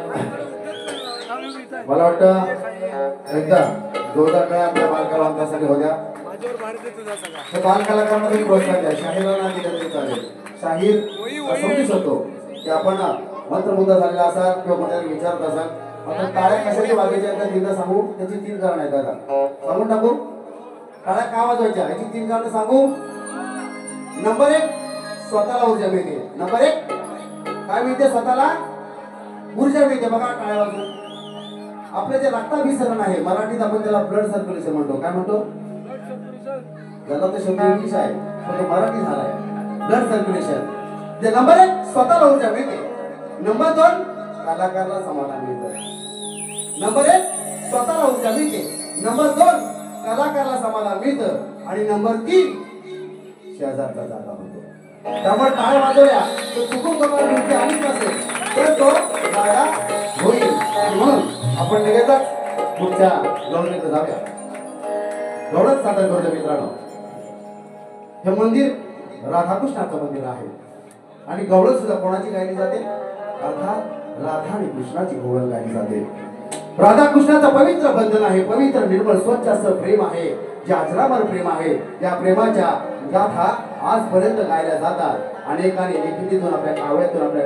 मला वाटतं एकदा जोरदार टाळ्या आपल्या बालकलावंतासाठी होत्या. माझ्यावर भार देतो जा सगळा. तर बालकलाकारांना तुम्ही प्रोत्साहन द्या. शाहीरला ना दिलं तरी चालेल. शाहीर समजू शकतो की आपण मंत्रमुग्ध झालेला असाल किंवा कोणाला विचारत असाल, आपण टाळ्या कशाची वाजायच्या आहेत तीनदा सांगू. त्याची 3 कारण आहेत दादा, सांगून टाकू. टाळ्या का वाजवायच्या याची 3 कारण सांगू. नंबर 1, स्वतःला ऊर्जा मिळते. नंबर 1 काय मिळते? स्वतःला ऊर्जा मिळते. बघा टाळ्या वाजवून आपलं जे रक्ताभिसरण आहे, मराठीत आपण त्याला ब्लड सर्क्युलेशन म्हणतो. काय म्हणतो? ज्याला तर शब्द इंग्लिश आहे पण तो मराठी झालाय. Blood circulation. जे नंबर 1 स्वतःला ऊर्जा मिळते. नंबर 2 कलाकारला समाधान मिळतं. नंबर 1 स्वतःला ऊर्जा मिळते. नंबर 2 कलाकारला समाधान मिळतं. आणि नंबर 3 शेजारचा जागा होतो. त्यामुळे टाळ वाजवल्या तो चुकून कोणाला डुलकी आलीच नसेल तर तो जागा होईल. म्हणून आपण लगेचच पुढच्या गवळणीकडे जाऊया. गवळण सादर करतो मित्रांनो. हे मंदिर राधाकृष्णाचं मंदिर आहे आणि गवळण सुद्धा कोणाची गायली जाते? अर्थात राधा आणि कृष्णाची गवळण गायली जाते. राधा कृष्णाचं पवित्र बंधन आहे. पवित्र निर्मळ स्वच्छ असं प्रेम आहे, जे अजरामर प्रेम आहे. त्या प्रेमाच्या गाथा आजपर्यंत गायल्या जातात. अनेकांनी लेखणीतून, आपल्या काव्यातून, आपल्या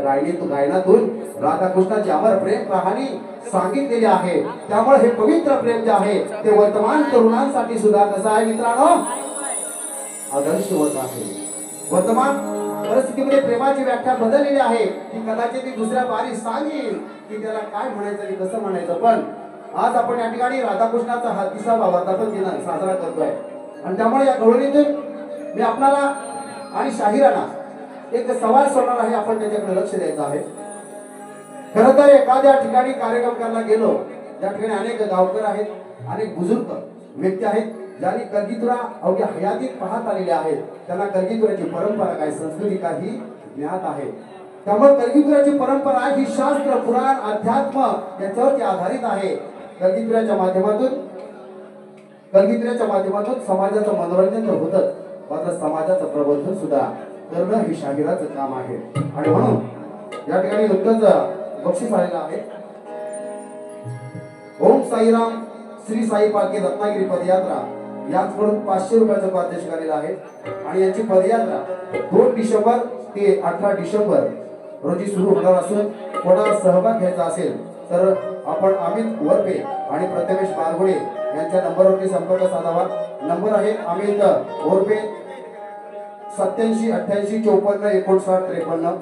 गायनातून राधाकृष्णाची अमर प्रेम कहाणी सांगितलेली आहे. त्यामुळे हे पवित्र प्रेम जे आहे ते वर्तमान तरुणांसाठी सुद्धा कसं आहे मित्रांनो? आदर्शवत आहे. वर्तमान परिस्थितीमध्ये प्रेमाची व्याख्या बदललेली आहे की कदाचित ती दुसऱ्या बारी सांगेल की त्याला काय म्हणायचं आणि कसं म्हणायचं. पण आज आपण या ठिकाणी राधाकृष्णाचा हा 30वा वर्धापन दिन साजरा करतोय आणि त्यामुळे या गवळणीतून मी आपणाला आणि शाहिरांना एक सवाल सोडणार आहे. आपण त्याच्याकडे लक्ष द्यायचं आहे. खरं तर एखाद्या ठिकाणी कार्यक्रम करायला गेलो, त्या ठिकाणी अनेक गावकर आहेत, अनेक बुजुर्ग व्यक्ती आहेत ज्यांनी कलगीतुरा अवघ्या हयातीत पाहत आलेले आहेत. त्यांना कलगीतुराची परंपरा काय, संस्कृती काही ज्ञात आहे. त्यामुळे कलगीतुराची परंपरा ही शास्त्र, पुराण, अध्यात्म याच्यावरती आधारित आहे. कलगीतुराच्या माध्यमातून समाजाचं मनोरंजन तर होतच, मात्र समाजाचं प्रबोधन सुद्धा करणं हे शाहिराचं काम आहे. आणि म्हणून या ठिकाणी नुकतंच बक्षीस आलेलं आहे. ओम साईराम श्री साई पालखी रत्नागिरी पदयात्रा याचकडून 500 रुपयाचं पारितोषिक आलेलं आहे. आणि यांची पदयात्रा 2 डिसेंबर ते 18 डिसेंबर रोजी सुरू होणार असून कोणाला सहभाग घ्यायचा असेल तर आपण अमित वरपे आणि प्रथमेश बारगुडे यांच्या नंबरवरती संपर्क साधावा. नंबर आहे अमित वरपे 87 88 54 59 53.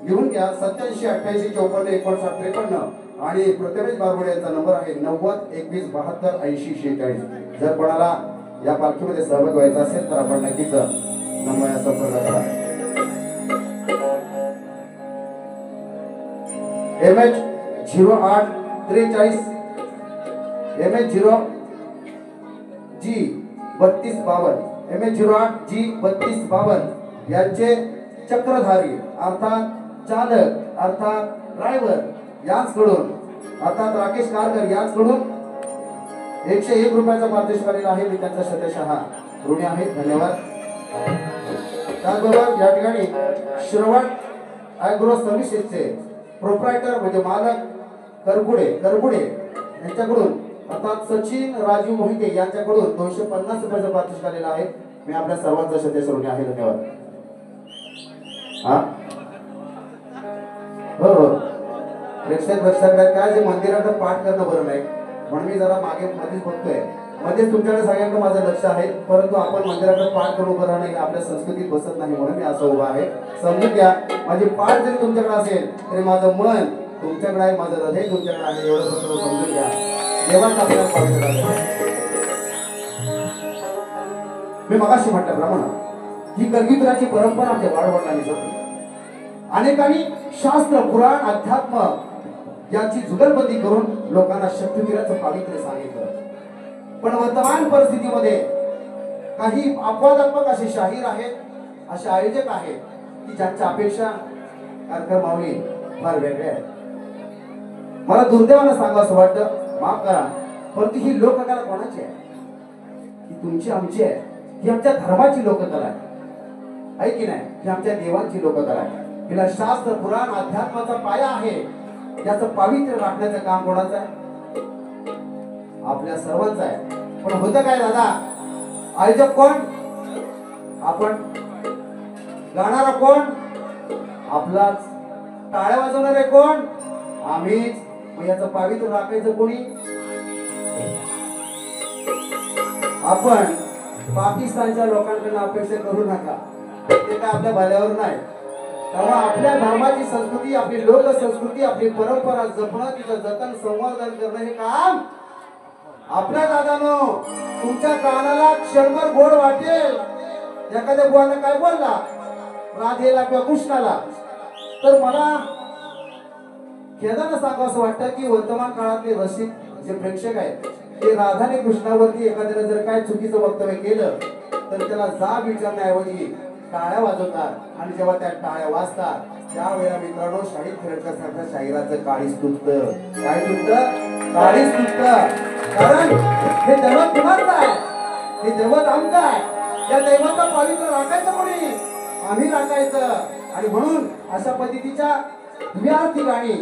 लिहून घ्या 87 88 54 59 53. आणि प्रथमेश बारगुडे यांचा नंबर आहे 90 21 72 80 46. जर कोणाला या पालखीमध्ये सहभाग व्हायचा असेल तर आपण नक्कीच नंबर संपर्क करा. MH 08 43 MH 0 G 32 52 MH 08 G 32 52 यांचे चक्रधारी अर्थात चालक अर्थात ड्रायव्हर यांचकडून अर्थात राकेश कारकर यांचकडून 101 रुपयाचा पारितोषिक आलेला आहे. मी त्यांचा शतशः ऋणी आहे. धन्यवाद. त्याचबरोबर या ठिकाणी श्रवण ॲग्रो सर्व्हिसेसचे प्रोप्रायटर म्हणजे मालक करगुडे यांच्याकडून अर्थात सचिन राजीव मोहिते यांच्याकडून 250 रुपयाचा पारितोषिक आलेला आहे. मी आपल्या सर्वांचा शतशः ऋणी आहे. धन्यवाद. हा हो हो प्रेक्षक लक्षात काय जे मंदिरात पाठ करणं बरं नाही म्हणून मी जरा मागे मध्येच बघतोय. मध्येच तुमच्याकडे सगळ्यांकडे माझं लक्ष आहे. परंतु आपण मंदिराकडे पाठ करून उभं राहणं हे आपल्या संस्कृतीत बसत नाही म्हणून मी असं उभा आहे. समजून घ्या माझी पाठ जरी तुमच्याकडे असेल तरी माझं मन तुमच्याकडे आहे, माझं हृदय तुमच्याकडे आहे. एवढं फक्त समजून घ्या. देवाच आपल्याला पवित्र आहे. मी मगाशी म्हटल्याप्रमाणे ही कलगीतराची परंपरा आमच्या वाढवणारी होती. अनेकांनी शास्त्र पुराण अध्यात्म यांची जुगलबंदी करून लोकांना शक्तिपीठाचं पावित्र्य सांगितलं. पण वर्तमान परिस्थितीमध्ये काही अपवादात्मक असे शाहीर आहेत, असे आयोजक आहेत की ज्यांच्या अपेक्षा कारकर माऊली फार वेगळ्या आहेत. मला दुर्दैवानं सांगावं असं वाटतं, माफ करा, परंतु ही लोककला कोणाची आहे? ही तुमची आमची आहे. ही आमच्या धर्माची लोककला आहे की नाही? ही आमच्या देवांची लोककला आहे. हिला शास्त्र पुराण अध्यात्माचा पाया आहे. याचं पावित्र्य राखण्याचं काम कोणाचं आहे? आपल्या सर्वांचं आहे. पण होतं काय दादा, आयोजक कोण? आपण. गाणारा कोण? आपलाच. टाळ्या वाजवणारे कोण? आम्हीच. मग याचं पावित्र्य राखायचं कोणी? आपण. पाकिस्तानच्या लोकांकडून अपेक्षा करू नका, ते काय आपल्या भल्यावर नाही. तेव्हा आपल्या धर्माची संस्कृती, आपली लोकसंस्कृती, आपली परंपरा जपणं, तिचं जतन संवर्धन करणं हे काम आपल्या दादानो. तुमच्या कानाला क्षणभर गोड वाटेल एखाद्या बुवानं काय बोलला राधेला किंवा कृष्णाला, तर मला खेदानं सांगावं असं वाटतं की वर्तमान काळातले रसिक जे प्रेक्षक आहेत ते राधाने कृष्णावरती एखाद्याने जर काय चुकीचं वक्तव्य केलं तर त्याला जाब विचारण्याऐवजी टाळ्या वाजवतात. आणि जेव्हा त्या टाळ्या वाजतात त्यावेळेला मित्रांनो शाहीर खेळकर सारख्या शाहिराचं काळीच तुटतं. काय तुटतं? काळीच तुटतं. कारण हे दैवत कुणाचं आहे? हे दैवत आमचं आहे. या दैवताचं पावित्र्य राखायचं कोणी? आम्ही राखायचं. आणि म्हणून अशा पद्धतीच्या दुर्यार्थी गाणी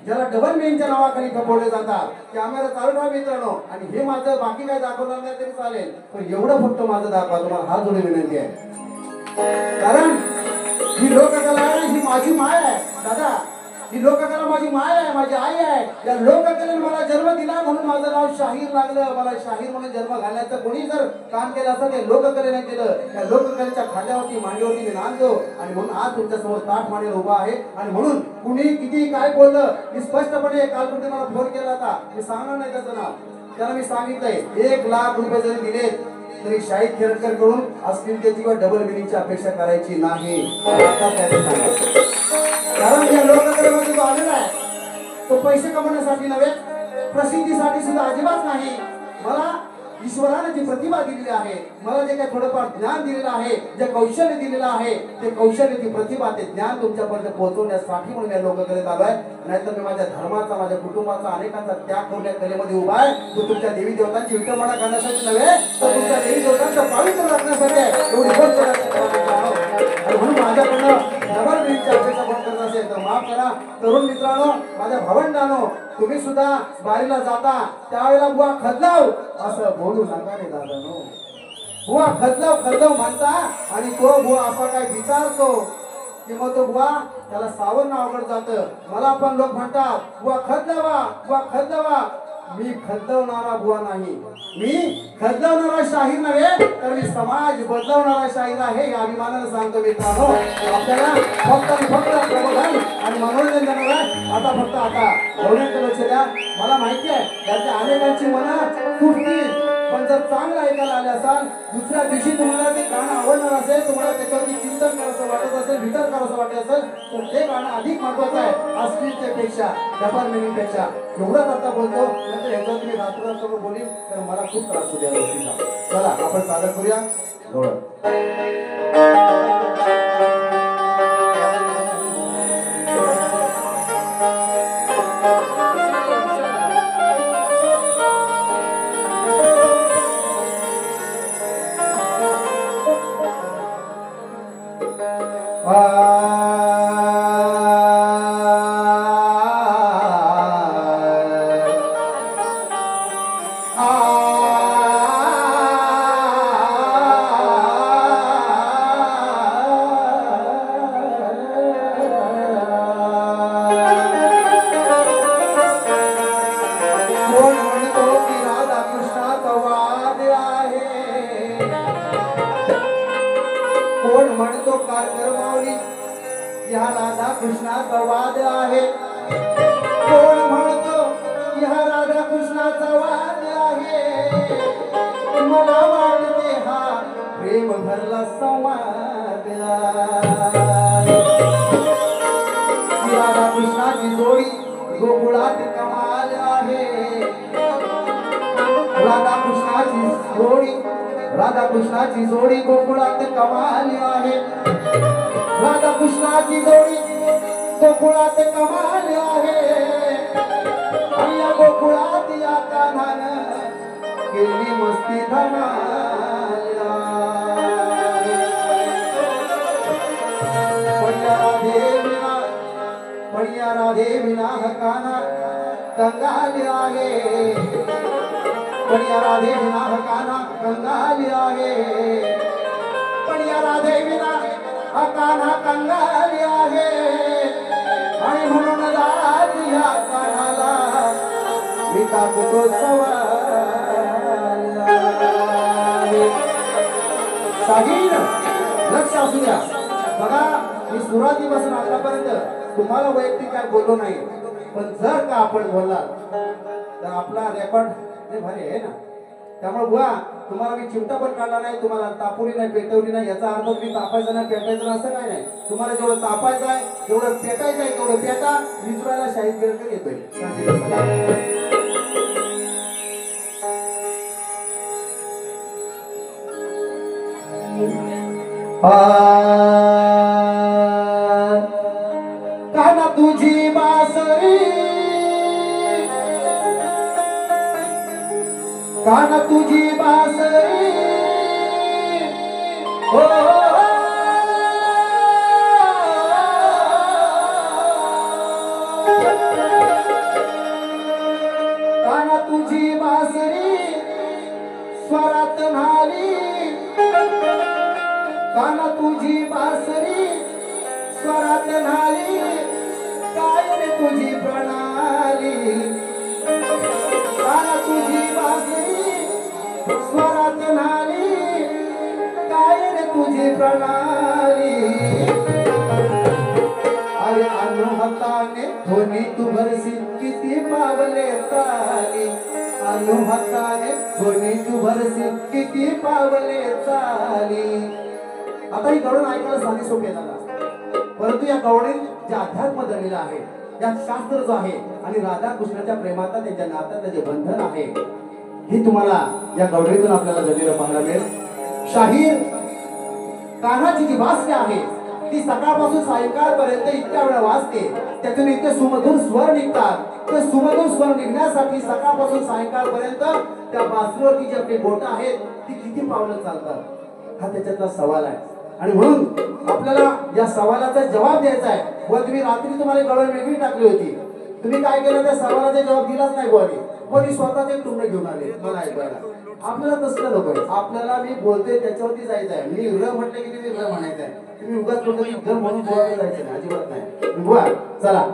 ज्याला डबल मेनच्या नावाखाली खपवले जातात ते आम्हाला चालू राहा मित्रांनो. आणि हे माझं बाकी काय दाखवणार नाही तरी चालेल, पण एवढं फक्त माझं दाखवा. तुम्हाला हात जोडून विनंती आहे. कारण ही लोककला आहे, ही माझी माय आहे दादा. ही लोककला माझी माय आहे, माझी आई आहे. या लोककलेने मला जन्म दिला म्हणून माझं नाव शाहीर लागलं. मला शाहीर म्हणून जन्म घालण्याचं कोणी जर काम केलं असं ते लोककलेने केलं. या लोककलेच्या खांद्यावरती मांडीवरती मी नांदलो आणि म्हणून आज तुमच्या समोर ताठ मांडीवर उभा आहे. आणि म्हणून कुणी किती काय बोललं मी स्पष्टपणे कालपर्यंत मला फोन केला होता, मी सांगणार नाही त्याचं नाव. त्याला मी सांगितलंय 1 लाख रुपये जरी दिले तरी शाहीर खेळकर कडून अस्मितेची किंवा डबल मिनिंगची अपेक्षा करायची नाही. कारण या लोककलेमध्ये जो आलेला आहे तो पैसे कमवण्यासाठी नव्हे, प्रसिद्धीसाठी सुद्धा अजिबात नाही. मला ईश्वराने जी प्रतिभा दिलेली आहे, मला जे काही थोडंफार ज्ञान दिलेलं आहे, जे कौशल्य दिलेलं आहे, ते कौशल्य, ती प्रतिभा, ते ज्ञान तुमच्यापर्यंत पोहोचवण्यासाठी म्हणून या लोककलेत आलोय. नाहीतर मी माझ्या धर्माचा, माझ्या कुटुंबाचा, अनेकांचा त्याग करून या कलेमध्ये उभा आहे. तो तुमच्या देवी देवतांची विटंबना करण्यासाठी नव्हे, तर तुमच्या देवी देवतांचं पावित्र्य राखण्यासाठी एवढी गोष्ट आणि म्हणून माझ्याकडनं डबल मिनिटची अपेक्षा कोण करत असेल तर माफ करा. तरुण मित्रांनो, माझ्या भावंडांनो, तुम्ही सुद्धा बारीला जाता त्यावेळेला बुवा खदलाव असं बोलू नका रे दादानो. बुवा खदलाव म्हणता आणि तो बुवा असा काय विचारतो की मग तो बुवा त्याला सावरणं अवघड जातं. मला पण लोक म्हणतात बुवा खदलावा, बुवा खदलावा. मी खदलवणारा बुवा नाही, मी खदलवणारा शाहीर नव्हे तर मी समाज बदलवणारा शाहीर आहे हे अभिमानाने सांगतो मित्रांनो. आपल्याला फक्त आणि फक्त प्रबोधन आणि मनोरंजन देणार आहे. आता गवळ्यांकडे लक्ष द्या. मला माहिती आहे त्याच्या अनेकांची मनं तुटतील, पण जर चांगलं ऐकायला आले असाल, दुसऱ्या दिवशी तुम्हाला ते गाणं आवडणार असेल, तुम्हाला त्याच्यावरती चिंतन करायचं वाटत असेल, विचार करायचं वाटत असेल, तर ते गाणं अधिक महत्वाचं आहे अश्लीलतेपेक्षा, डबल मिनिंगपेक्षा. एवढंच आता बोलतो, नंतर ह्याच्यावर तुम्ही रात्र बोलीन तर मला खूप त्रास होतो या गोष्टीचा. चला आपण सादर करूया गवळण. कोण म्हणतो कारकर माऊली या राधा कृष्णाचा वाद आहे. कोण म्हणतो या राधा कृष्णाचा वाद आहे. मला वाटते हा प्रेम भरला संवाद आहे. राधा कृष्णाची जोडी गोकुळात कमाल आहे. राधा कृष्णाची जोडी गोकुळात कमाल आहे. राधा कृष्णाची जोडी गोकुळात कमाल आहे. आणि या गोकुळात या कान्हानं केली मस्ती धमाल. पडिया राधे विना कान्हा कंगाल आहे. पडिया राधे विना कान्हा कंगाल आहे. पडिया राधे विना हा कान्हा कंगाल आहे. आणि म्हणून राज या कान्हाला मी टाकतो सवाल. शाहीर लक्ष असू द्या. बघा मी सुरुवातीपासून आतापर्यंत तुम्हाला वैयक्तिक काय बोललो नाही, पण जर का आपण बोललात तर आपला रेकॉर्ड भारी आहे ना. त्यामुळे बुवा तुम्हाला मी चिमटा पण काढला नाही, तुम्हाला तापुरी नाही, पेटवली नाही. याचा अर्थ तुम्ही तापायचं नाही, पेटायचं नाही असं काय नाही. तुम्हाला जेवढं तापायचं आहे, जेवढं पेटायचं आहे तेवढं पेटा. विसरायला शाहीर गिरकर येतोय. काना तुझी बासरी, काना तुझी बासरी हो. काना तुझी बासरी स्वरात न्हाली. काना तुझी बासरी स्वरात न्हाली. काय रे तुझी प्रणाली. काना तुझी बासरी स्वरात न्हाली. काय रे तुझी प्रणाली. अरे अनुहताने धोनी तू भरसी किती पावले चाली. अनुहताने धोनी तू भरसी किती पावले चाली. आता ही गवळण ऐकायला साधी सोपी आहे दादा, परंतु या गवळणीत जे अध्यात्म दडलेलं आहे, यात शास्त्र जो आहे आणि राधा कृष्णाच्या प्रेमाचा त्यांच्या नात्याचं जे बंधन आहे हे तुम्हाला या गवळणीतून आपल्याला जडलेलं पाहायला मिळेल. शाहीर कान्हाची जी वासना आहे ती सकाळपासून सायंकाळपर्यंत इतक्या वेळा वाजते. त्यातून इतके सुमधुर स्वर निघतात. ते सुमधुर स्वर निघण्यासाठी सकाळपासून सायंकाळपर्यंत त्या बासरीवरती जी आपली बोटं आहेत ती किती पावलं चालतात हा त्याच्यातला सवाल आहे. आणि म्हणून आपल्याला या सवालाचा जबाब द्यायचा आहे. व तुम्ही रात्री तुम्हाला गवळण वेगळी टाकली होती, तुम्ही काय केलं त्या सवालाचा जबाब दिलाच नाही. कोणी स्वतःचे तुंड घेऊन आले मला ऐकवायला. आपल्याला तसलं नको आपल्याला मी बोलते त्याच्यावरती जायचं आहे मी र म्हटलं की तुम्ही र म्हणायचं आहे तुम्ही उगाच बोलतो की र म्हणून बोलायला जायचं नाही अजिबात नाही बुवा चला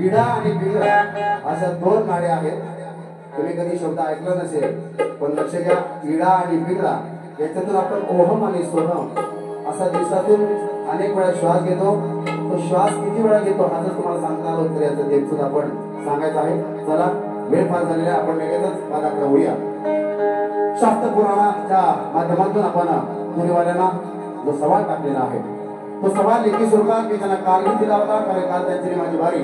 इडा आणि बिगडा अशा दोन नाडे आहेत तुम्ही कधी शब्द ऐकला नसेल पण लक्ष घ्या इडा आणि बिगडा याच्यातून आपण ओहम आणि सोहम असा दिवसातून अनेक वेळा श्वास घेतो तो श्वास किती वेळा घेतो हा जर तुम्हाला सांगता आलं तर याचं देख सुद्धा आपण सांगायचं आहे चला वेळ फार झालेला आपण लगेचच पादाकडे होऊया शास्त्र पुराणाच्या माध्यमातून आपण मुलीवाल्यांना जो सवाल टाकलेला आहे तो सवाल लेखी स्वरूपात मी त्यांना कालही दिला होता कारण काल त्यांची माझी वारी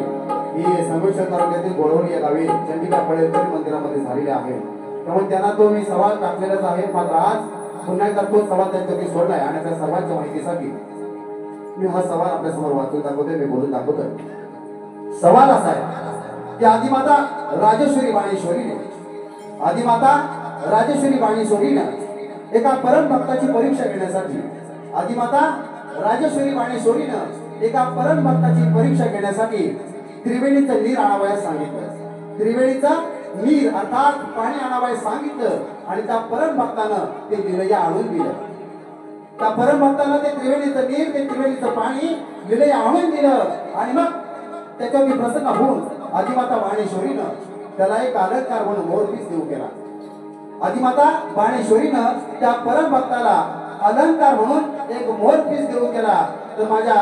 ही संगमेश्वर तालुक्यातील गोडवली या गावी चंडिका पळेकर मंदिरामध्ये झालेली आहे त्यामुळे त्यांना तो मी सवाल टाकलेलाच आहे मात्र आज पुन्हा एकदा तो सवाल त्यांच्याकडे सोडलाय आणि त्या सर्वांच्या माहितीसाठी मी हा सवाल आपल्या समोर वाचून दाखवतोय मी बोलून दाखवतोय सवाल असा आहे की आदिमाता राजेश्वरी बाणेश्वरीने आदिमाता राजेश्वरी बाणेश्वरीने एका परम भक्ताची परीक्षा घेण्यासाठी आदिमाता राजेश्वरी बाणेश्वरीने एका परम भक्ताची परीक्षा घेण्यासाठी त्रिवेणीचं नीर आणावयास सांगितलं. त्रिवेणीचं नीर अर्थात पाणी आणावयास सांगितलं आणि त्या परम भक्तानं ते दिलया आणून दिलं. त्या परम भक्तानं ते त्रिवेणीचं नीर, ते त्रिवेणीचं पाणी दिलया आणून दिलं आणि मग त्याच्यावर प्रसन्न होऊन आदिमाता बाणेश्वरीनं त्याला एक अलंकार म्हणून मोरपीस देऊ केला. आदिमाता बाणेश्वरीनं त्या परम भक्ताला अलंकार म्हणून एक मोरपीस देऊ केला. तर माझ्या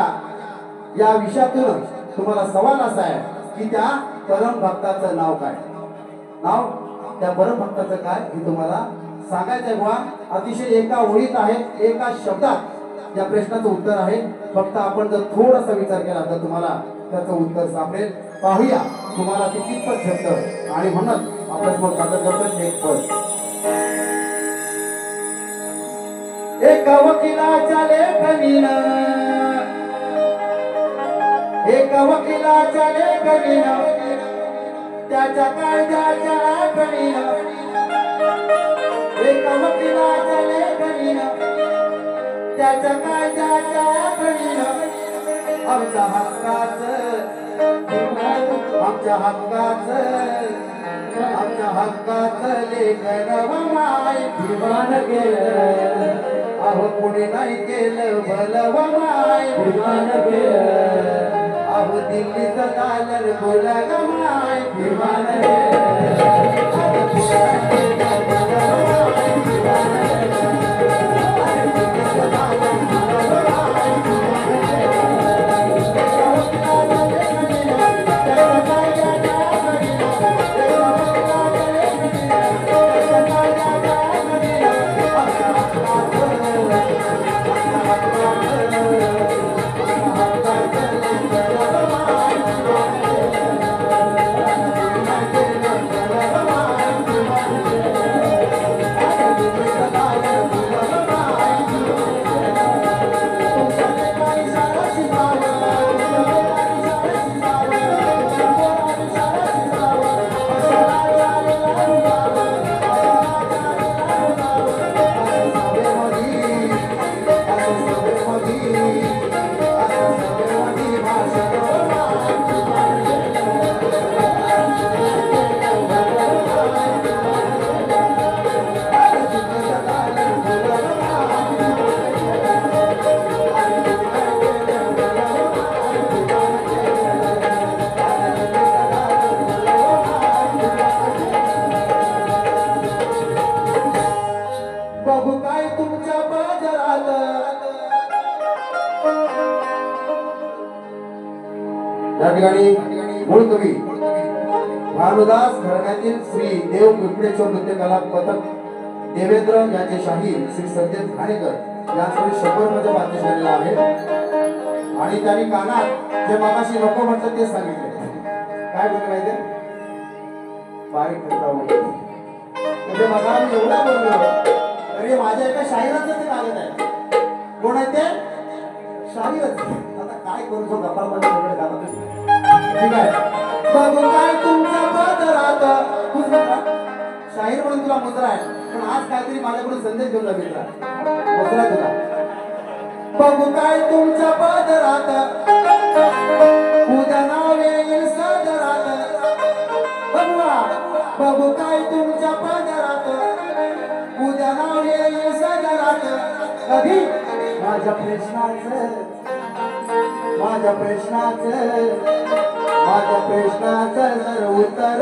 या विषयातून तुम्हाला सवाल असा आहे की त्या परम भक्ताचं नाव काय? नाव त्या परम भक्ताचं काय हे तुम्हाला सांगायचंय बुवा. अतिशय एका ओळीत आहे, एका शब्दात या प्रश्नाचं उत्तर आहे. फक्त आपण जर थोडासा विचार केला तर तुम्हाला त्याचं उत्तर सापडेल. पाहूया तुम्हाला ते कितपत झेपतं आणि म्हणत आपण समोर सादर करतो एक पद. एका वकिलाच्या लेखनीनं, एका वकिलाच्या लेखनीनं, त्याच्या कायद्याच्या आखणीनं, एका वकिलाच्या लेखनीनं, त्याच्या कायद्याच्या आखणीनं आमच्या हक्काचं, आमच्या हक्काचं, आमच्या हक्काचं लेखन माय विमान केलं. अहो पुढे नाही केलं भलव माय विमान केलं. अहो दिल्लीचं दालन बोलग माय विमान केलं. या ठिकाणी मूळ कवी भानुदास घराण्यातील श्री देव पिंपळेश्वर नृत्य कला पथक देवेंद्र यांचे शाहीर श्री संदेश घाणेकर यांच्याकडे 100 मध्ये वाद्य झालेला आहे आणि त्यांनी कानात जे मगाशी नको म्हटलं ते सांगितले. काय बोलले माहिती? बारीक करता म्हणजे मला मी एवढा बोललो तरी माझ्या एका शाहिराचं ते लागत आहे. कोण आहे ते? शाहीरच. आता काय करू जो गप्पामध्ये सगळे गातात. ठीक आहे. बघू काय तुमच्या पदरात शाहीर म्हणून तुला मुद्रा आहे पण आज काहीतरी माझ्याकडून संदेश घेऊन मित्रा मुद्रा तुला. बघू काय तुमच्या पदरात उद्या नाव येईल सदरात. बघूया बघू काय तुमच्या पदरात उद्या नाव येईल सदरात. कधी माझ्या प्रश्नाचं माझ्या प्रश्नाचं माझ्या प्रश्नाचं जर उत्तर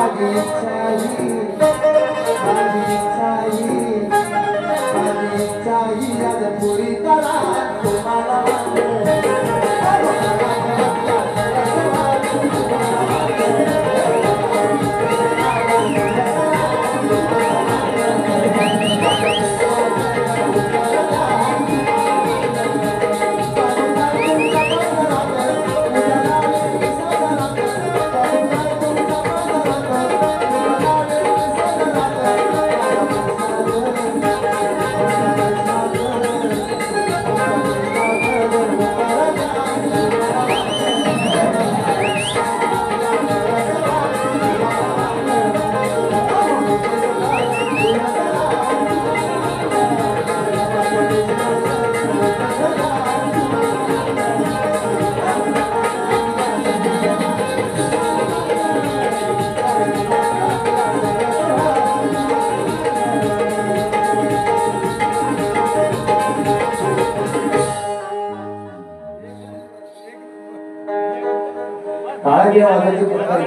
माझी इच्छाही आज पुरी करा तुम्हाला टाळ्या आवाजाचे प्रकार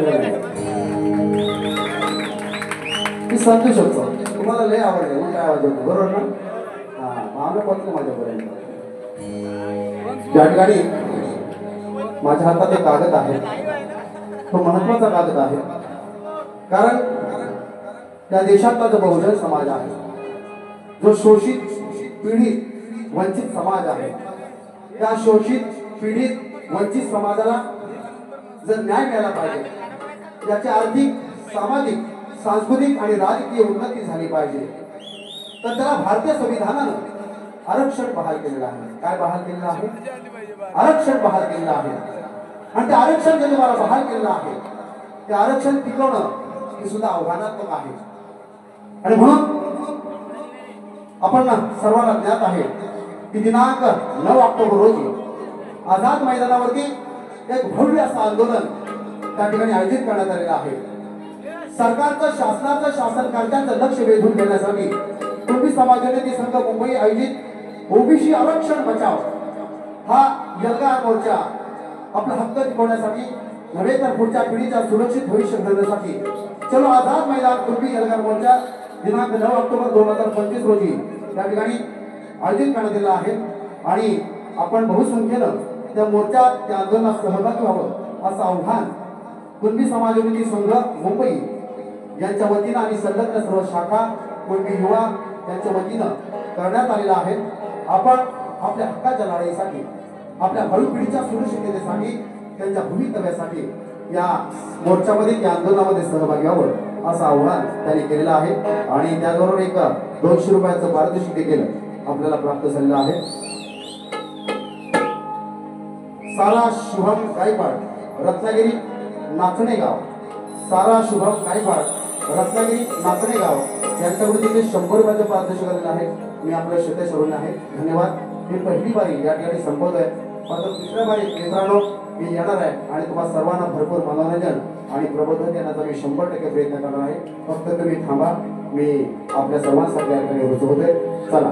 मी सांगू शकतो तुम्हाला लय आवडले मग काय आवाज होतो बरोबर ना हा आम्ही पोहोचलो माझ्यापर्यंत त्या ठिकाणी माझ्या हातात एक कागद आहे तो महत्वाचा कागद आहे कारण त्या देशातला जो बहुजन समाज आहे जो शोषित पीडित वंचित समाज आहे त्या शोषित पीडित वंचित समाजाला जर न्याय मिळाला पाहिजे याची आर्थिक सामाजिक सांस्कृतिक आणि राजकीय उन्नती झाली पाहिजे तर त्याला भारतीय संविधानानं आरक्षण बहाल केलेलं आहे काय बहाल केलेलं आहे आरक्षण बहाल केलेलं आहे आणि ते आरक्षण जे तुम्हाला बहाल केलेलं आहे ते आरक्षण टिकवणं हे सुद्धा आव्हानात्मक आहे आणि म्हणून आपण सर्वांना ज्ञात आहे की दिनांक 9 ऑक्टोबर रोजी आझाद मैदानावरती एक भव्य असं आंदोलन त्या ठिकाणी आयोजित करण्यात आलेलं आहे सरकारचं शासनकर्त्यांचं लक्ष वेधून घेण्यासाठी कुणबी समाज नेते संघ मुंबई आयोजित ओबीसी आरक्षण बचाव हा एल्गार मोर्चा आपला हक्क टिकवण्यासाठी नव्हे तर पुढच्या पिढीच्या सुरक्षित भविष्य घडवण्यासाठी चलो आझाद मैदान कुणबी एल्गार मोर्चा दिनांक 9 ऑक्टोबर 2025 रोजी त्या ठिकाणी आयोजित करण्यात आलेला आहे आणि आपण बहुसंख्येनं त्या मोर्चात त्या आंदोलनात सहभागी व्हावं असं आव्हान कुणबी समाजवादी संघ मुंबई यांच्या वतीनं आणि संलग्न सर्व शाखा कुणबी युवा यांच्या वतीनं करण्यात आलेला आहे आपण आपल्या हक्काच्या लढाईसाठी आपल्या भावी पिढीच्या सुरक्षिततेसाठी त्यांच्या भवितव्यासाठी या मोर्चामध्ये या आंदोलनामध्ये सहभागी व्हावं असं आव्हान त्यांनी केलेलं आहे आणि त्याचबरोबर एक 200 रुपयाचं पारितोषिक देखील आपल्याला प्राप्त झालेलं आहे सारा शुभम गायकवाड रत्नागिरी नाचणेगाव सारा शुभम गायकवाड रत्नागिरी नाचणेगाव यांच्याकडून देखील 100 रुपयाचं पारितोषिक आलेलं आहे मी आपल्या श्रोते सर्वांना आहे धन्यवाद मी पहिली बारी या ठिकाणी संपवतोय मात्र दुसऱ्या बारी मित्रांनो मी येणार आहे आणि तुम्हाला सर्वांना भरपूर मनोरंजन आणि प्रबोधन देण्याचा मी 100% प्रयत्न करणार आहे फक्त तुम्ही थांबा मी आपल्या सर्वांसाठी या ठिकाणी रुजू होतोय चला